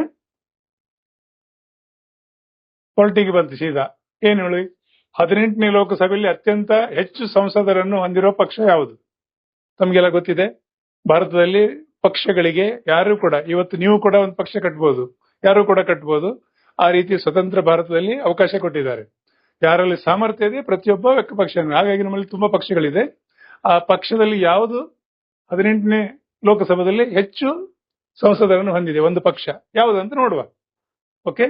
ಪೊಲಿಟಿಗೆ ಬಂತು ಸೀದಾ. ಏನು ಹೇಳಿ, 18ನೇ ಲೋಕಸಭೆಯಲ್ಲಿ ಅತ್ಯಂತ ಹೆಚ್ಚು ಸಂಸದರನ್ನು ಹೊಂದಿರುವ ಪಕ್ಷ ಯಾವುದು? ತಮಗೆಲ್ಲ ಗೊತ್ತಿದೆ. ಭಾರತದಲ್ಲಿ ಪಕ್ಷಗಳಿಗೆ ಯಾರು ಕೂಡ, ಇವತ್ತು ನೀವು ಕೂಡ ಒಂದು ಪಕ್ಷ ಕಟ್ಬೋದು, ಯಾರು ಕೂಡ ಕಟ್ಬೋದು. ಆ ರೀತಿ ಸ್ವತಂತ್ರ ಭಾರತದಲ್ಲಿ ಅವಕಾಶ ಕೊಟ್ಟಿದ್ದಾರೆ. ಯಾರಲ್ಲಿ ಸಾಮರ್ಥ್ಯ ಇದೆ ಪ್ರತಿಯೊಬ್ಬ ಪಕ್ಷ. ಹಾಗಾಗಿ ನಮ್ಮಲ್ಲಿ ತುಂಬಾ ಪಕ್ಷಗಳಿದೆ. ಆ ಪಕ್ಷದಲ್ಲಿ ಯಾವುದು 18ನೇ ಲೋಕಸಭೆಯಲ್ಲಿ ಹೆಚ್ಚು ಸಂಸದರನ್ನು ಹೊಂದಿದೆ ಒಂದು ಪಕ್ಷ ಯಾವುದು ಅಂತ ನೋಡುವ. ಓಕೆ,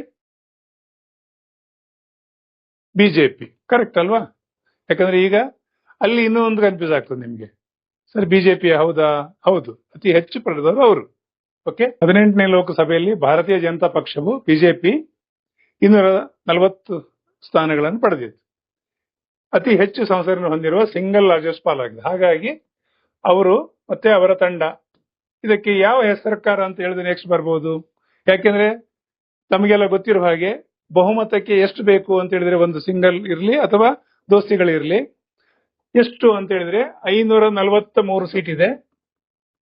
ಬಿಜೆಪಿ ಕರೆಕ್ಟ್ ಅಲ್ವಾ? ಯಾಕಂದ್ರೆ ಈಗ ಅಲ್ಲಿ ಇನ್ನೂ ಒಂದು ಕನ್ಫ್ಯೂಸ್ ಆಗ್ತದೆ ನಿಮ್ಗೆ. ಸರ್ ಬಿಜೆಪಿ ಹೌದಾ? ಹೌದು, ಅತಿ ಹೆಚ್ಚು ಪಡೆದವರು ಅವರು. ಓಕೆ, 18ನೇ ಲೋಕಸಭೆಯಲ್ಲಿ ಭಾರತೀಯ ಜನತಾ ಪಕ್ಷವು ಬಿಜೆಪಿ 240 ಸ್ಥಾನಗಳನ್ನು ಪಡೆದಿತ್ತು. ಅತಿ ಹೆಚ್ಚು ಸಂಸದರನ್ನು ಹೊಂದಿರುವ ಸಿಂಗಲ್ ಲಾರ್ಜೆಸ್ಟ್ ಪಾಲ್ ಆಗಿದೆ. ಹಾಗಾಗಿ ಅವರು ಮತ್ತೆ ಅವರ ತಂಡ ಇದಕ್ಕೆ ಯಾವ ಸರ್ಕಾರ ಅಂತ ಹೇಳಿದ್ರೆ ನೆಕ್ಸ್ಟ್ ಬರ್ಬೋದು. ಯಾಕೆಂದ್ರೆ ತಮಗೆಲ್ಲ ಗೊತ್ತಿರುವ ಹಾಗೆ ಬಹುಮತಕ್ಕೆ ಎಷ್ಟು ಬೇಕು ಅಂತ ಹೇಳಿದ್ರೆ, ಒಂದು ಸಿಂಗಲ್ ಇರಲಿ ಅಥವಾ ದೋಸ್ತಿಗಳಿರಲಿ, ಎಷ್ಟು ಅಂತ ಹೇಳಿದ್ರೆ 543 ಸೀಟ್ ಇದೆ.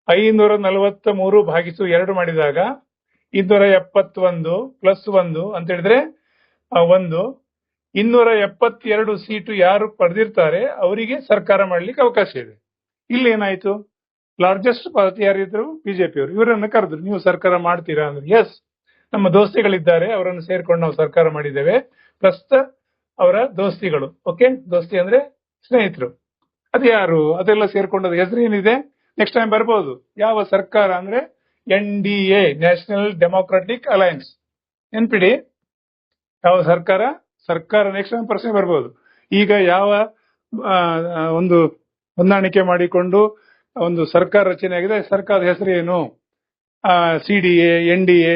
543 ಭಾಗಿಸು 2 ಮಾಡಿದಾಗ 271 ಪ್ಲಸ್ 1 ಅಂತ ಹೇಳಿದ್ರೆ 1, 272 ಸೀಟು ಯಾರು ಪಡೆದಿರ್ತಾರೆ ಅವರಿಗೆ ಸರ್ಕಾರ ಮಾಡ್ಲಿಕ್ಕೆ ಅವಕಾಶ ಇದೆ. ಇಲ್ಲಿ ಏನಾಯ್ತು, ಲಾರ್ಜೆಸ್ಟ್ ಪಾರ್ಟಿ ಯಾರಿದ್ರು ಬಿಜೆಪಿಯವರು. ಇವರನ್ನು ಕರೆದ್ರು, ನೀವು ಸರ್ಕಾರ ಮಾಡ್ತೀರಾ ಅಂದ್ರೆ ಎಸ್, ನಮ್ಮ ದೋಸ್ತಿಗಳಿದ್ದಾರೆ, ಅವರನ್ನು ಸೇರ್ಕೊಂಡು ನಾವು ಸರ್ಕಾರ ಮಾಡಿದ್ದೇವೆ. ಪ್ರಸ್ತುತ ಅವರ ದೋಸ್ತಿಗಳು, ಓಕೆ, ದೋಸ್ತಿ ಅಂದ್ರೆ ಸ್ನೇಹಿತರು, ಅದು ಯಾರು ಅದೆಲ್ಲ ಸೇರ್ಕೊಂಡದ ಹೆಸರು ಏನಿದೆ, ನೆಕ್ಸ್ಟ್ ಟೈಮ್ ಬರ್ಬೋದು. ಯಾವ ಸರ್ಕಾರ ಅಂದ್ರೆ NDA, ನ್ಯಾಷನಲ್ ಡೆಮೋಕ್ರಾಟಿಕ್ ಅಲಯನ್ಸ್. ನೆನ್ಪಿಡಿ, ಯಾವ ಸರ್ಕಾರ, ಸರ್ಕಾರ ನೆಕ್ಸ್ಟ್ ಟೈಮ್ ಪ್ರಶ್ನೆ ಬರ್ಬೋದು. ಈಗ ಯಾವ ಒಂದು ಹೊಂದಾಣಿಕೆ ಮಾಡಿಕೊಂಡು ಒಂದು ಸರ್ಕಾರ ರಚನೆ ಆಗಿದೆ, ಸರ್ಕಾರದ ಹೆಸರು ಏನು, CDA, NDA,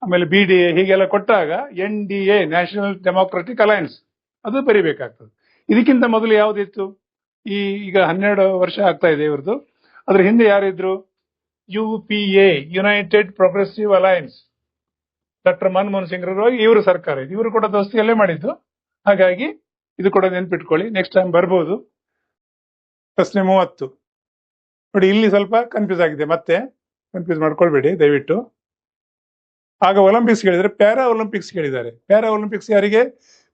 ಆಮೇಲೆ BDA ಹೀಗೆಲ್ಲ ಕೊಟ್ಟಾಗ NDA, ನ್ಯಾಷನಲ್ ಡೆಮೋಕ್ರಾಟಿಕ್ ಅಲಯನ್ಸ್, ಅದು ಬರಿಬೇಕಾಗ್ತದೆ. ಇದಕ್ಕಿಂತ ಮೊದಲು ಯಾವ್ದಿತ್ತು, ಈಗ 12 ವರ್ಷ ಆಗ್ತಾ ಇದೆ ಇವ್ರದ್ದು. ಅದ್ರ ಹಿಂದೆ ಯಾರಿದ್ರು, UPA, United progressive alliance, doctor Manmohan Singh ಇವರು ಸರ್ಕಾರ ಇದೆ, ಇವರು ಕೂಡ ದೋಸ್ತಿಯಲ್ಲೇ ಮಾಡಿದ್ದು. ಹಾಗಾಗಿ ಇದು ಕೂಡ ನೆನ್ಪಿಟ್ಕೊಳ್ಳಿ, ನೆಕ್ಸ್ಟ್ ಟೈಮ್ ಬರ್ಬೋದು. ಪ್ರಶ್ನೆ 30 ನೋಡಿ, ಇಲ್ಲಿ ಸ್ವಲ್ಪ ಕನ್ಫ್ಯೂಸ್ ಆಗಿದೆ, ಮತ್ತೆ ಕನ್ಫ್ಯೂಸ್ ಮಾಡ್ಕೊಳ್ಬೇಡಿ ದಯವಿಟ್ಟು. ಆಗ ಒಲಿಂಪಿಕ್ಸ್ ಕೇಳಿದರೆ ಪ್ಯಾರಾ ಒಲಿಂಪಿಕ್ಸ್ ಕೇಳಿದ್ದಾರೆ. ಪ್ಯಾರಾ ಒಲಿಂಪಿಕ್ಸ್ ಯಾರಿಗೆ,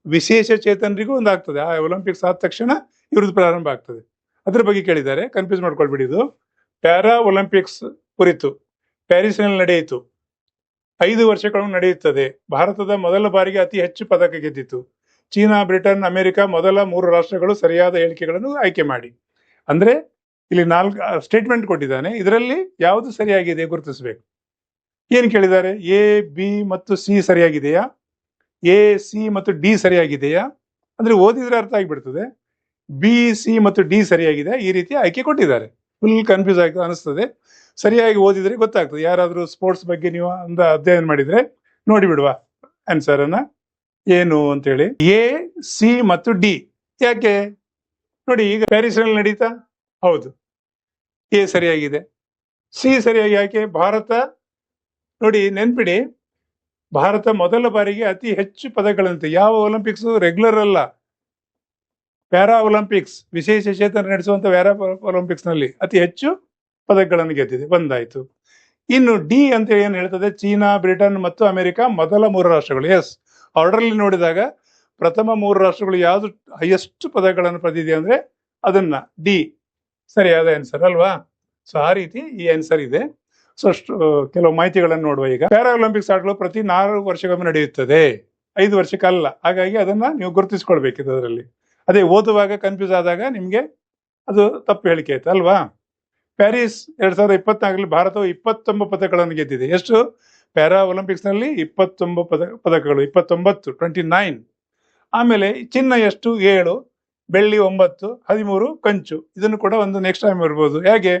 ವಿಶೇಷ ಚೇತನರಿಗೂ ಒಂದು ಆಗ್ತದೆ. ಆ ಒಲಿಂಪಿಕ್ಸ್ ಆದ ತಕ್ಷಣ ಇವ್ರದ್ದು ಪ್ರಾರಂಭ ಆಗ್ತದೆ, ಅದ್ರ ಬಗ್ಗೆ ಕೇಳಿದ್ದಾರೆ. ಕನ್ಫ್ಯೂಸ್ ಮಾಡ್ಕೊಳ್ಬೇಡಿ. ಇದು ಪ್ಯಾರಾ ಒಲಿಂಪಿಕ್ಸ್ ಕುರಿತು ಪ್ಯಾರಿಸ್ನಲ್ಲಿ ನಡೆಯಿತು, 5 ವರ್ಷಗಳು ನಡೆಯುತ್ತದೆ. ಭಾರತದ ಮೊದಲ ಬಾರಿಗೆ ಅತಿ ಹೆಚ್ಚು ಪದಕ ಗೆದ್ದಿತು. ಚೀನಾ, ಬ್ರಿಟನ್, ಅಮೆರಿಕ ಮೊದಲ 3 ರಾಷ್ಟ್ರಗಳು ಸರಿಯಾದ ಹೇಳಿಕೆಗಳನ್ನು ಆಯ್ಕೆ ಮಾಡಿ. ಅಂದ್ರೆ ಇಲ್ಲಿ 4 ಸ್ಟೇಟ್ಮೆಂಟ್ ಕೊಟ್ಟಿದ್ದಾನೆ, ಇದರಲ್ಲಿ ಯಾವುದು ಸರಿಯಾಗಿದೆ ಗುರುತಿಸಬೇಕು. ಏನ್ ಕೇಳಿದ್ದಾರೆ, A, B ಮತ್ತು C ಸರಿಯಾಗಿದೆಯಾ, A, C ಮತ್ತು D ಸರಿಯಾಗಿದೆಯಾ, ಅಂದ್ರೆ ಓದಿದ್ರೆ ಅರ್ಥ ಆಗಿಬಿಡ್ತದೆ. B, C ಮತ್ತು D ಸರಿಯಾಗಿದೆ, ಈ ರೀತಿ ಆಯ್ಕೆ ಕೊಟ್ಟಿದ್ದಾರೆ. ಫುಲ್ ಕನ್ಫ್ಯೂಸ್ ಆಗಿ ಅನಿಸ್ತದೆ. ಸರಿಯಾಗಿ ಓದಿದ್ರೆ ಗೊತ್ತಾಗ್ತದೆ. ಯಾರಾದ್ರೂ ಸ್ಪೋರ್ಟ್ಸ್ ಬಗ್ಗೆ ನೀವು ಒಂದು ಅಧ್ಯಯನ ಮಾಡಿದ್ರೆ ನೋಡಿ ಬಿಡುವ ಆನ್ಸರ್ ಅನ್ನ ಏನು ಅಂತೇಳಿ. A, C ಮತ್ತು D ಯಾಕೆ ನೋಡಿ, ಈಗ ಪ್ಯಾರಿಸ್ ನಲ್ಲಿ ನಡೀತಾ, ಹೌದು, A ಸರಿಯಾಗಿದೆ. C ಸರಿಯಾಗಿ ಯಾಕೆ, ಭಾರತ ನೋಡಿ ನೆನ್ಪಿಡಿ, ಭಾರತ ಮೊದಲ ಬಾರಿಗೆ ಅತಿ ಹೆಚ್ಚು ಪದಕಗಳಂತೆ. ಯಾವ ಒಲಿಂಪಿಕ್ಸ್ ರೆಗ್ಯುಲರ್ ಅಲ್ಲ, ಪ್ಯಾರಾ ಒಲಿಂಪಿಕ್ಸ್, ವಿಶೇಷ ಚೇತನ ನಡೆಸುವಂತ ಪ್ಯಾರಾ ಒಲಿಂಪಿಕ್ಸ್ ನಲ್ಲಿ ಅತಿ ಹೆಚ್ಚು ಪದಕಗಳನ್ನು ಗೆದ್ದಿದೆ, ಬಂದಾಯ್ತು. ಇನ್ನು D ಅಂತ ಏನ್ ಹೇಳ್ತದೆ, ಚೀನಾ, ಬ್ರಿಟನ್ ಮತ್ತು ಅಮೆರಿಕ ಮೊದಲ 3 ರಾಷ್ಟ್ರಗಳು. ಎಸ್, ಆರ್ಡರ್ಲಿ ನೋಡಿದಾಗ ಪ್ರಥಮ 3 ರಾಷ್ಟ್ರಗಳು ಯಾವ್ದು ಹೈಯೆಸ್ಟ್ ಪದಕಗಳನ್ನು ಪಡೆದಿದೆ ಅಂದ್ರೆ ಅದನ್ನ D ಸರಿಯಾದ ಆನ್ಸರ್ ಅಲ್ವಾ. ಸೊ ಆ ರೀತಿ ಈ ಆನ್ಸರ್ ಇದೆ. ಸೊ ಅಷ್ಟು ಕೆಲವು ಮಾಹಿತಿಗಳನ್ನು ನೋಡುವ. ಈಗ ಪ್ಯಾರಾ ಒಲಿಂಪಿಕ್ಸ್ ಆಟಗಳು ಪ್ರತಿ 4 ವರ್ಷಕ್ಕೊಮ್ಮೆ ನಡೆಯುತ್ತದೆ, 5 ವರ್ಷಕ್ಕಲ್ಲ. ಹಾಗಾಗಿ ಅದನ್ನ ನೀವು ಗುರುತಿಸ್ಕೊಳ್ಬೇಕಿದೆ. ಅದರಲ್ಲಿ ಅದೇ ಓದುವಾಗ ಕನ್ಫ್ಯೂಸ್ ಆದಾಗ ನಿಮ್ಗೆ ಅದು ತಪ್ಪು ಹೇಳಿಕೆ ಆಯ್ತು ಅಲ್ವಾ. ಪ್ಯಾರಿಸ್ 2024 ಭಾರತವು 29 ಪದಕಗಳನ್ನು ಗೆದ್ದಿದೆ. ಎಷ್ಟು, ಪ್ಯಾರಾ ಒಲಿಂಪಿಕ್ಸ್ ನಲ್ಲಿ 29 ಪದಕಗಳು, 29. ಆಮೇಲೆ ಚಿನ್ನ ಎಷ್ಟು, 7, ಬೆಳ್ಳಿ 9, 13 ಕಂಚು. ಇದನ್ನು ಕೂಡ ಒಂದು ನೆಕ್ಸ್ಟ್ ಟೈಮ್ ಇರ್ಬೋದು. ಹೇಗೆ,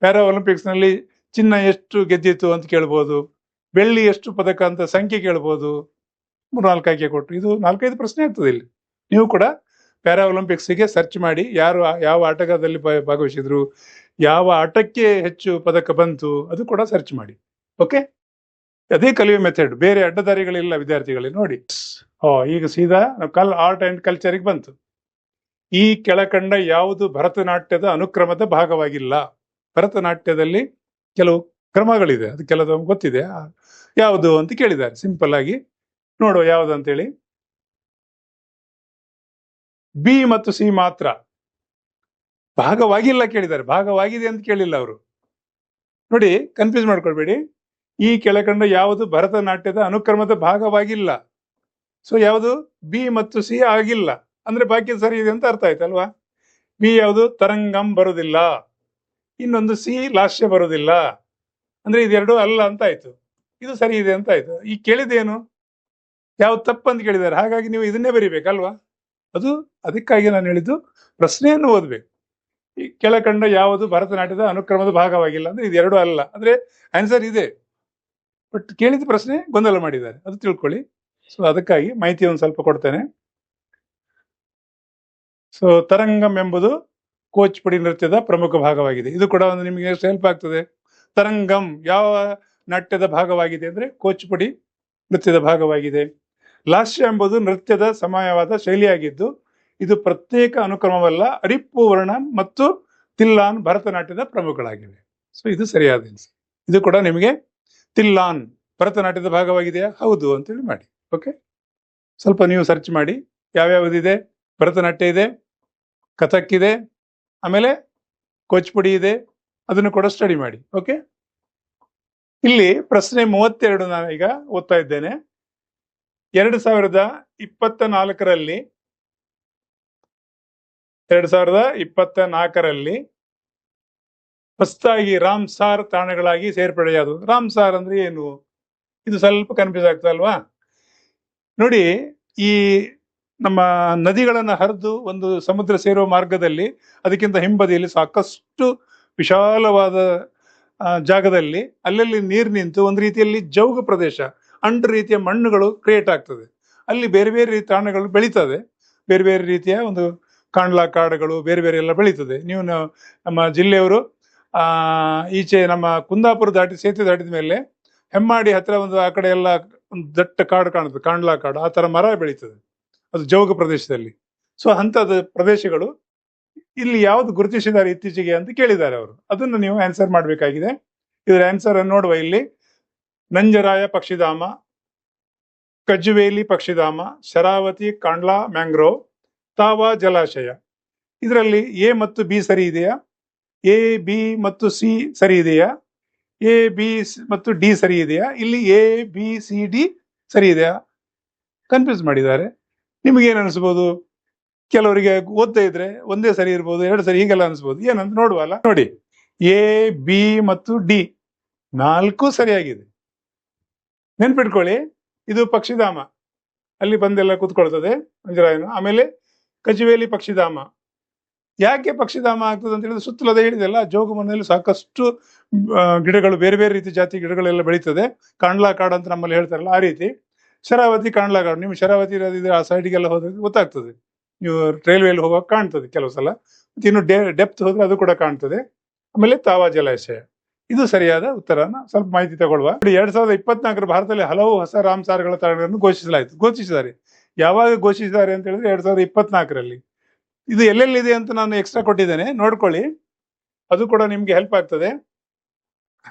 ಪ್ಯಾರಾ ಒಲಿಂಪಿಕ್ಸ್ ನಲ್ಲಿ ಚಿನ್ನ ಎಷ್ಟು ಗೆದ್ದಿತ್ತು ಅಂತ ಕೇಳ್ಬೋದು, ಬೆಳ್ಳಿ ಎಷ್ಟು ಪದಕ ಅಂತ ಸಂಖ್ಯೆ ಕೇಳ್ಬೋದು. 3-4 ಆಯ್ಕೆ ಕೊಟ್ಟು ಇದು 4-5 ಪ್ರಶ್ನೆ ಆಗ್ತದೆ. ಇಲ್ಲಿ ನೀವು ಕೂಡ ಪ್ಯಾರಾ ಒಲಿಂಪಿಕ್ಸ್ಗೆ ಸರ್ಚ್ ಮಾಡಿ, ಯಾರು ಯಾವ ಆಟಗಾರದಲ್ಲಿ ಭಾಗವಹಿಸಿದ್ರು, ಯಾವ ಆಟಕ್ಕೆ ಹೆಚ್ಚು ಪದಕ ಬಂತು, ಅದು ಕೂಡ ಸರ್ಚ್ ಮಾಡಿ. ಓಕೆ, ಅದೇ ಕಲಿಯುವ ಮೆಥಡ್, ಬೇರೆ ಅಡ್ಡದಾರಿಗಳಿಲ್ಲ ವಿದ್ಯಾರ್ಥಿಗಳಿಗೆ. ನೋಡಿ, ಈಗ ಸೀದಾ ಆರ್ಟ್ ಅಂಡ್ ಕಲ್ಚರ್ಗೆ ಬಂತು. ಈ ಕೆಳಕಂಡ ಯಾವುದು ಭರತನಾಟ್ಯದ ಅನುಕ್ರಮದ ಭಾಗವಾಗಿಲ್ಲ. ಭರತನಾಟ್ಯದಲ್ಲಿ ಕೆಲವು ಕ್ರಮಗಳಿದೆ, ಅದು ಕೆಲವು ಗೊತ್ತಿದೆ, ಯಾವುದು ಅಂತ ಕೇಳಿದ್ದಾರೆ. ಸಿಂಪಲ್ ಆಗಿ ನೋಡುವ ಯಾವುದು ಅಂತೇಳಿ. B ಮತ್ತು C ಮಾತ್ರ ಭಾಗವಾಗಿಲ್ಲ ಕೇಳಿದ್ದಾರೆ, ಭಾಗವಾಗಿದೆ ಅಂತ ಕೇಳಿಲ್ಲ ಅವರು. ನೋಡಿ, ಕನ್ಫ್ಯೂಸ್ ಮಾಡ್ಕೊಳ್ಬೇಡಿ. ಈ ಕೆಳಕಂಡ ಯಾವುದು ಭರತನಾಟ್ಯದ ಅನುಕ್ರಮದ ಭಾಗವಾಗಿಲ್ಲ. ಸೊ ಯಾವುದು, B ಮತ್ತು C ಆಗಿಲ್ಲ ಅಂದ್ರೆ ಬಾಕಿ ಸರಿ ಇದೆ ಅಂತ ಅರ್ಥ ಆಯ್ತಲ್ವಾ. B ಯಾವುದು, ತರಂಗಂ ಬರುವುದಿಲ್ಲ. ಇನ್ನೊಂದು C ಲಾಸ್ಯ ಬರುವುದಿಲ್ಲ, ಅಂದ್ರೆ ಇದೆರಡು ಅಲ್ಲ ಅಂತ ಆಯ್ತು. ಇದು ಸರಿ ಇದೆ ಅಂತ ಆಯ್ತು. ಈ ಕೇಳಿದೇನು, ಯಾವ್ದು ತಪ್ಪಂತ ಕೇಳಿದ್ದಾರೆ. ಹಾಗಾಗಿ ನೀವು ಇದನ್ನೇ ಬರಿಬೇಕಲ್ವಾ. ಅದು ಅದಕ್ಕಾಗಿ ನಾನು ಹೇಳಿದ್ದು ಪ್ರಶ್ನೆಯನ್ನು ಓದ್ಬೇಕು. ಈ ಕೆಳಕಂಡ ಯಾವುದು ಭರತನಾಟ್ಯದ ಅನುಕ್ರಮದ ಭಾಗವಾಗಿಲ್ಲ ಅಂದ್ರೆ ಇದೆರಡು ಅಲ್ಲ, ಅಂದ್ರೆ ಆನ್ಸರ್ ಇದೆ, ಬಟ್ ಕೇಳಿದ ಪ್ರಶ್ನೆ ಗೊಂದಲ ಮಾಡಿದ್ದಾರೆ, ಅದು ತಿಳ್ಕೊಳ್ಳಿ. ಸೊ ಅದಕ್ಕಾಗಿ ಮಾಹಿತಿ ಒಂದು ಸ್ವಲ್ಪ ಕೊಡ್ತೇನೆ. ಸೊ ತರಂಗಂ ಎಂಬುದು ಕೂಚಿಪುಡಿ ನೃತ್ಯದ ಪ್ರಮುಖ ಭಾಗವಾಗಿದೆ. ಇದು ಕೂಡ ಒಂದು ನಿಮಗೆ ಎಷ್ಟು ಹೆಲ್ಪ್ ಆಗ್ತದೆ. ತರಂಗಂ ಯಾವ ನಾಟ್ಯದ ಭಾಗವಾಗಿದೆ ಅಂದ್ರೆ ಕೂಚಿಪುಡಿ ನೃತ್ಯದ ಭಾಗವಾಗಿದೆ. ಲಾಸ್ಯ ಎಂಬುದು ನೃತ್ಯದ ಸಮಯವಾದ ಶೈಲಿಯಾಗಿದ್ದು ಇದು ಪ್ರತ್ಯೇಕ ಅನುಕ್ರಮವಲ್ಲ. ಅರಿಪ್ಪು ವರ್ಣ ಮತ್ತು ತಿಲ್ಲಾನ್ ಭರತನಾಟ್ಯದ ಪ್ರಮುಖಗಳಾಗಿವೆ. ಸೊ ಇದು ಸರಿಯಾದ ಆನ್ಸರ್. ಇದು ಕೂಡ ನಿಮಗೆ ತಿಲ್ಲಾನ್ ಭರತನಾಟ್ಯದ ಭಾಗವಾಗಿದೆಯಾ, ಹೌದು ಅಂತೇಳಿ ಮಾಡಿ. ಓಕೆ, ಸ್ವಲ್ಪ ನೀವು ಸರ್ಚ್ ಮಾಡಿ ಯಾವ್ಯಾವುದಿದೆ. ಭರತನಾಟ್ಯ ಇದೆ, ಕಥಕ್ ಇದೆ, ಆಮೇಲೆ ಕೂಚಿಪುಡಿ ಇದೆ, ಅದನ್ನು ಕೂಡ ಸ್ಟಡಿ ಮಾಡಿ. ಓಕೆ, ಇಲ್ಲಿ ಪ್ರಶ್ನೆ 32 ನಾನು ಈಗ ಓದ್ತಾ ಇದ್ದೇನೆ. 2024ರಲ್ಲಿ 2024ರಲ್ಲಿ ಹೊಸದಾಗಿ ರಾಮ್ಸಾರ್ ತಾಣಗಳಾಗಿ ಸೇರ್ಪಡೆಯಾದವು. ರಾಮ್ಸಾರ್ ಅಂದ್ರೆ ಏನು? ಇದು ಸ್ವಲ್ಪ ಕನ್ಫ್ಯೂಸ್ ಆಗ್ತಾ ಅಲ್ವಾ? ನೋಡಿ, ಈ ನಮ್ಮ ನದಿಗಳನ್ನ ಹರಿದು ಒಂದು ಸಮುದ್ರ ಸೇರುವ ಮಾರ್ಗದಲ್ಲಿ ಅದಕ್ಕಿಂತ ಹಿಂಬದಿಯಲ್ಲಿ ಸಾಕಷ್ಟು ವಿಶಾಲವಾದ ಜಾಗದಲ್ಲಿ ಅಲ್ಲಲ್ಲಿ ನೀರು ನಿಂತು ಒಂದು ರೀತಿಯಲ್ಲಿ ಜೌಗು ಪ್ರದೇಶ, ಅಂಟು ರೀತಿಯ ಮಣ್ಣುಗಳು ಕ್ರಿಯೇಟ್ ಆಗ್ತದೆ. ಅಲ್ಲಿ ಬೇರೆ ಬೇರೆ ರೀತಿಯ ತಾಣಗಳು ಬೆಳೀತದೆ. ಬೇರೆ ಬೇರೆ ರೀತಿಯ ಒಂದು ಕಾಂಡ್ಲಾ ಕಾಡುಗಳು ಬೇರೆ ಬೇರೆ ಎಲ್ಲ ಬೆಳೀತದೆ. ನೀವು ನಮ್ಮ ಜಿಲ್ಲೆಯವರು ಈಚೆ ನಮ್ಮ ಕುಂದಾಪುರ ದಾಟಿ ಸೇತುವೆ ದಾಟಿದ ಮೇಲೆ ಹೆಮ್ಮಾಡಿ ಹತ್ರ ಒಂದು ಆ ಕಡೆ ಎಲ್ಲ ಒಂದು ದಟ್ಟ ಕಾಡು ಕಾಣುತ್ತೆ, ಕಾಂಡ್ಲಾ ಕಾಡು. ಆ ತರ ಮರ ಬೆಳೀತದೆ, ಅದು ಜೌಗು ಪ್ರದೇಶದಲ್ಲಿ. ಸೊ ಅಂಥದ್ದು ಪ್ರದೇಶಗಳು ಇಲ್ಲಿ ಯಾವ್ದು ಗುರುತಿಸಿದ್ದಾರೆ ಇತ್ತೀಚೆಗೆ ಅಂತ ಕೇಳಿದ್ದಾರೆ ಅವರು. ಅದನ್ನು ನೀವು ಆನ್ಸರ್ ಮಾಡಬೇಕಾಗಿದೆ. ಇದರ ಆನ್ಸರ್ ಅನ್ನು ನೋಡುವ. ಇಲ್ಲಿ ನಂಜರಾಯ ಪಕ್ಷಿಧಾಮ, ಕಜ್ಜುವೇಲಿ ಪಕ್ಷಿಧಾಮ, ಶರಾವತಿ ಕಾಂಡ್ಲಾ ಮ್ಯಾಂಗ್ರೋವ್, ತಾವಾ ಜಲಾಶಯ. ಇದರಲ್ಲಿ ಎ ಮತ್ತು ಬಿ ಸರಿ ಇದೆಯಾ? ಎ, ಬಿ ಮತ್ತು ಸಿ ಸರಿ ಇದೆಯಾ? ಎ, ಬಿ ಮತ್ತು ಡಿ ಸರಿ ಇದೆಯಾ? ಇಲ್ಲಿ ಎ, ಬಿ, ಸಿ, ಡಿ ಸರಿ ಇದೆಯಾ? ಕನ್ಫ್ಯೂಸ್ ಮಾಡಿದ್ದಾರೆ. ನಿಮಗೇನು ಅನಿಸ್ಬೋದು? ಕೆಲವರಿಗೆ ಓದ್ತಾ ಇದ್ರೆ ಒಂದೇ ಸರಿ ಇರ್ಬೋದು, ಎರಡು ಸರಿ, ಹೀಗೆಲ್ಲ ಅನಿಸ್ಬೋದು. ಏನಂತ ನೋಡುವಲ್ಲ. ನೋಡಿ, ಎ, ಬಿ ಮತ್ತು ಡಿ 4 ಸರಿಯಾಗಿದೆ. ನೆನ್ಪಿಟ್ಕೊಳ್ಳಿ, ಇದು ಪಕ್ಷಿಧಾಮ, ಅಲ್ಲಿ ಬಂದೆಲ್ಲ ಕೂತ್ಕೊಳ್ತದೆ ಮಂಜರಾಯನು. ಆಮೇಲೆ ಕಜುವೇಲಿ ಪಕ್ಷಿಧಾಮ. ಯಾಕೆ ಪಕ್ಷಿಧಾಮ ಆಗ್ತದೆ ಅಂತ ಹೇಳಿದ್ರೆ ಸುತ್ತಲದ ಹೇಳಿದೆಲ್ಲ ಜೋಗು ಮನೆಯಲ್ಲಿ ಸಾಕಷ್ಟು ಗಿಡಗಳು, ಬೇರೆ ಬೇರೆ ರೀತಿ ಜಾತಿ ಗಿಡಗಳೆಲ್ಲ ಬೆಳೀತದೆ. ಕಾಂಡ್ಲಾ ಕಾಡು ಅಂತ ನಮ್ಮಲ್ಲಿ ಹೇಳ್ತಾರಲ್ಲ, ಆ ರೀತಿ. ಶರಾವತಿ ಕಾಂಡ್ಲಾ ಕಾಡು, ನೀವು ಶರಾವತಿ ಇರೋದಿದ್ರೆ ಆ ಸೈಡ್ಗೆಲ್ಲ ಹೋದ್ರೆ ಗೊತ್ತಾಗ್ತದೆ. ನೀವು ರೈಲ್ವೆಯಲ್ಲಿ ಹೋಗುವಾಗ ಕಾಣ್ತದೆ ಕೆಲವು ಸಲ. ಇನ್ನು ಡೆಪ್ತ್ ಹೋದ್ರೆ ಅದು ಕೂಡ ಕಾಣ್ತದೆ. ಆಮೇಲೆ ತಾವಾ ಜಲಾಶಯ. ಇದು ಸರಿಯಾದ ಉತ್ತರನ ಸ್ವಲ್ಪ ಮಾಹಿತಿ ತಗೊಳ್ಳುವ. 2024 ಭಾರತದಲ್ಲಿ ಹಲವು ಹೊಸ ರಾಮ್ಸಾರ್ಗಳ ತಾಣಗಳನ್ನು ಘೋಷಿಸಿದ್ದಾರೆ. ಯಾವಾಗ ಘೋಷಿಸಿದ್ದಾರೆ ಅಂತ ಹೇಳಿದ್ರೆ 2024ರಲ್ಲಿ. ಇದು ಎಲ್ಲೆಲ್ಲಿದೆ ಅಂತ ನಾನು ಎಕ್ಸ್ಟ್ರಾ ಕೊಟ್ಟಿದ್ದೇನೆ, ನೋಡ್ಕೊಳ್ಳಿ. ಅದು ಕೂಡ ನಿಮ್ಗೆ ಹೆಲ್ಪ್ ಆಗ್ತದೆ.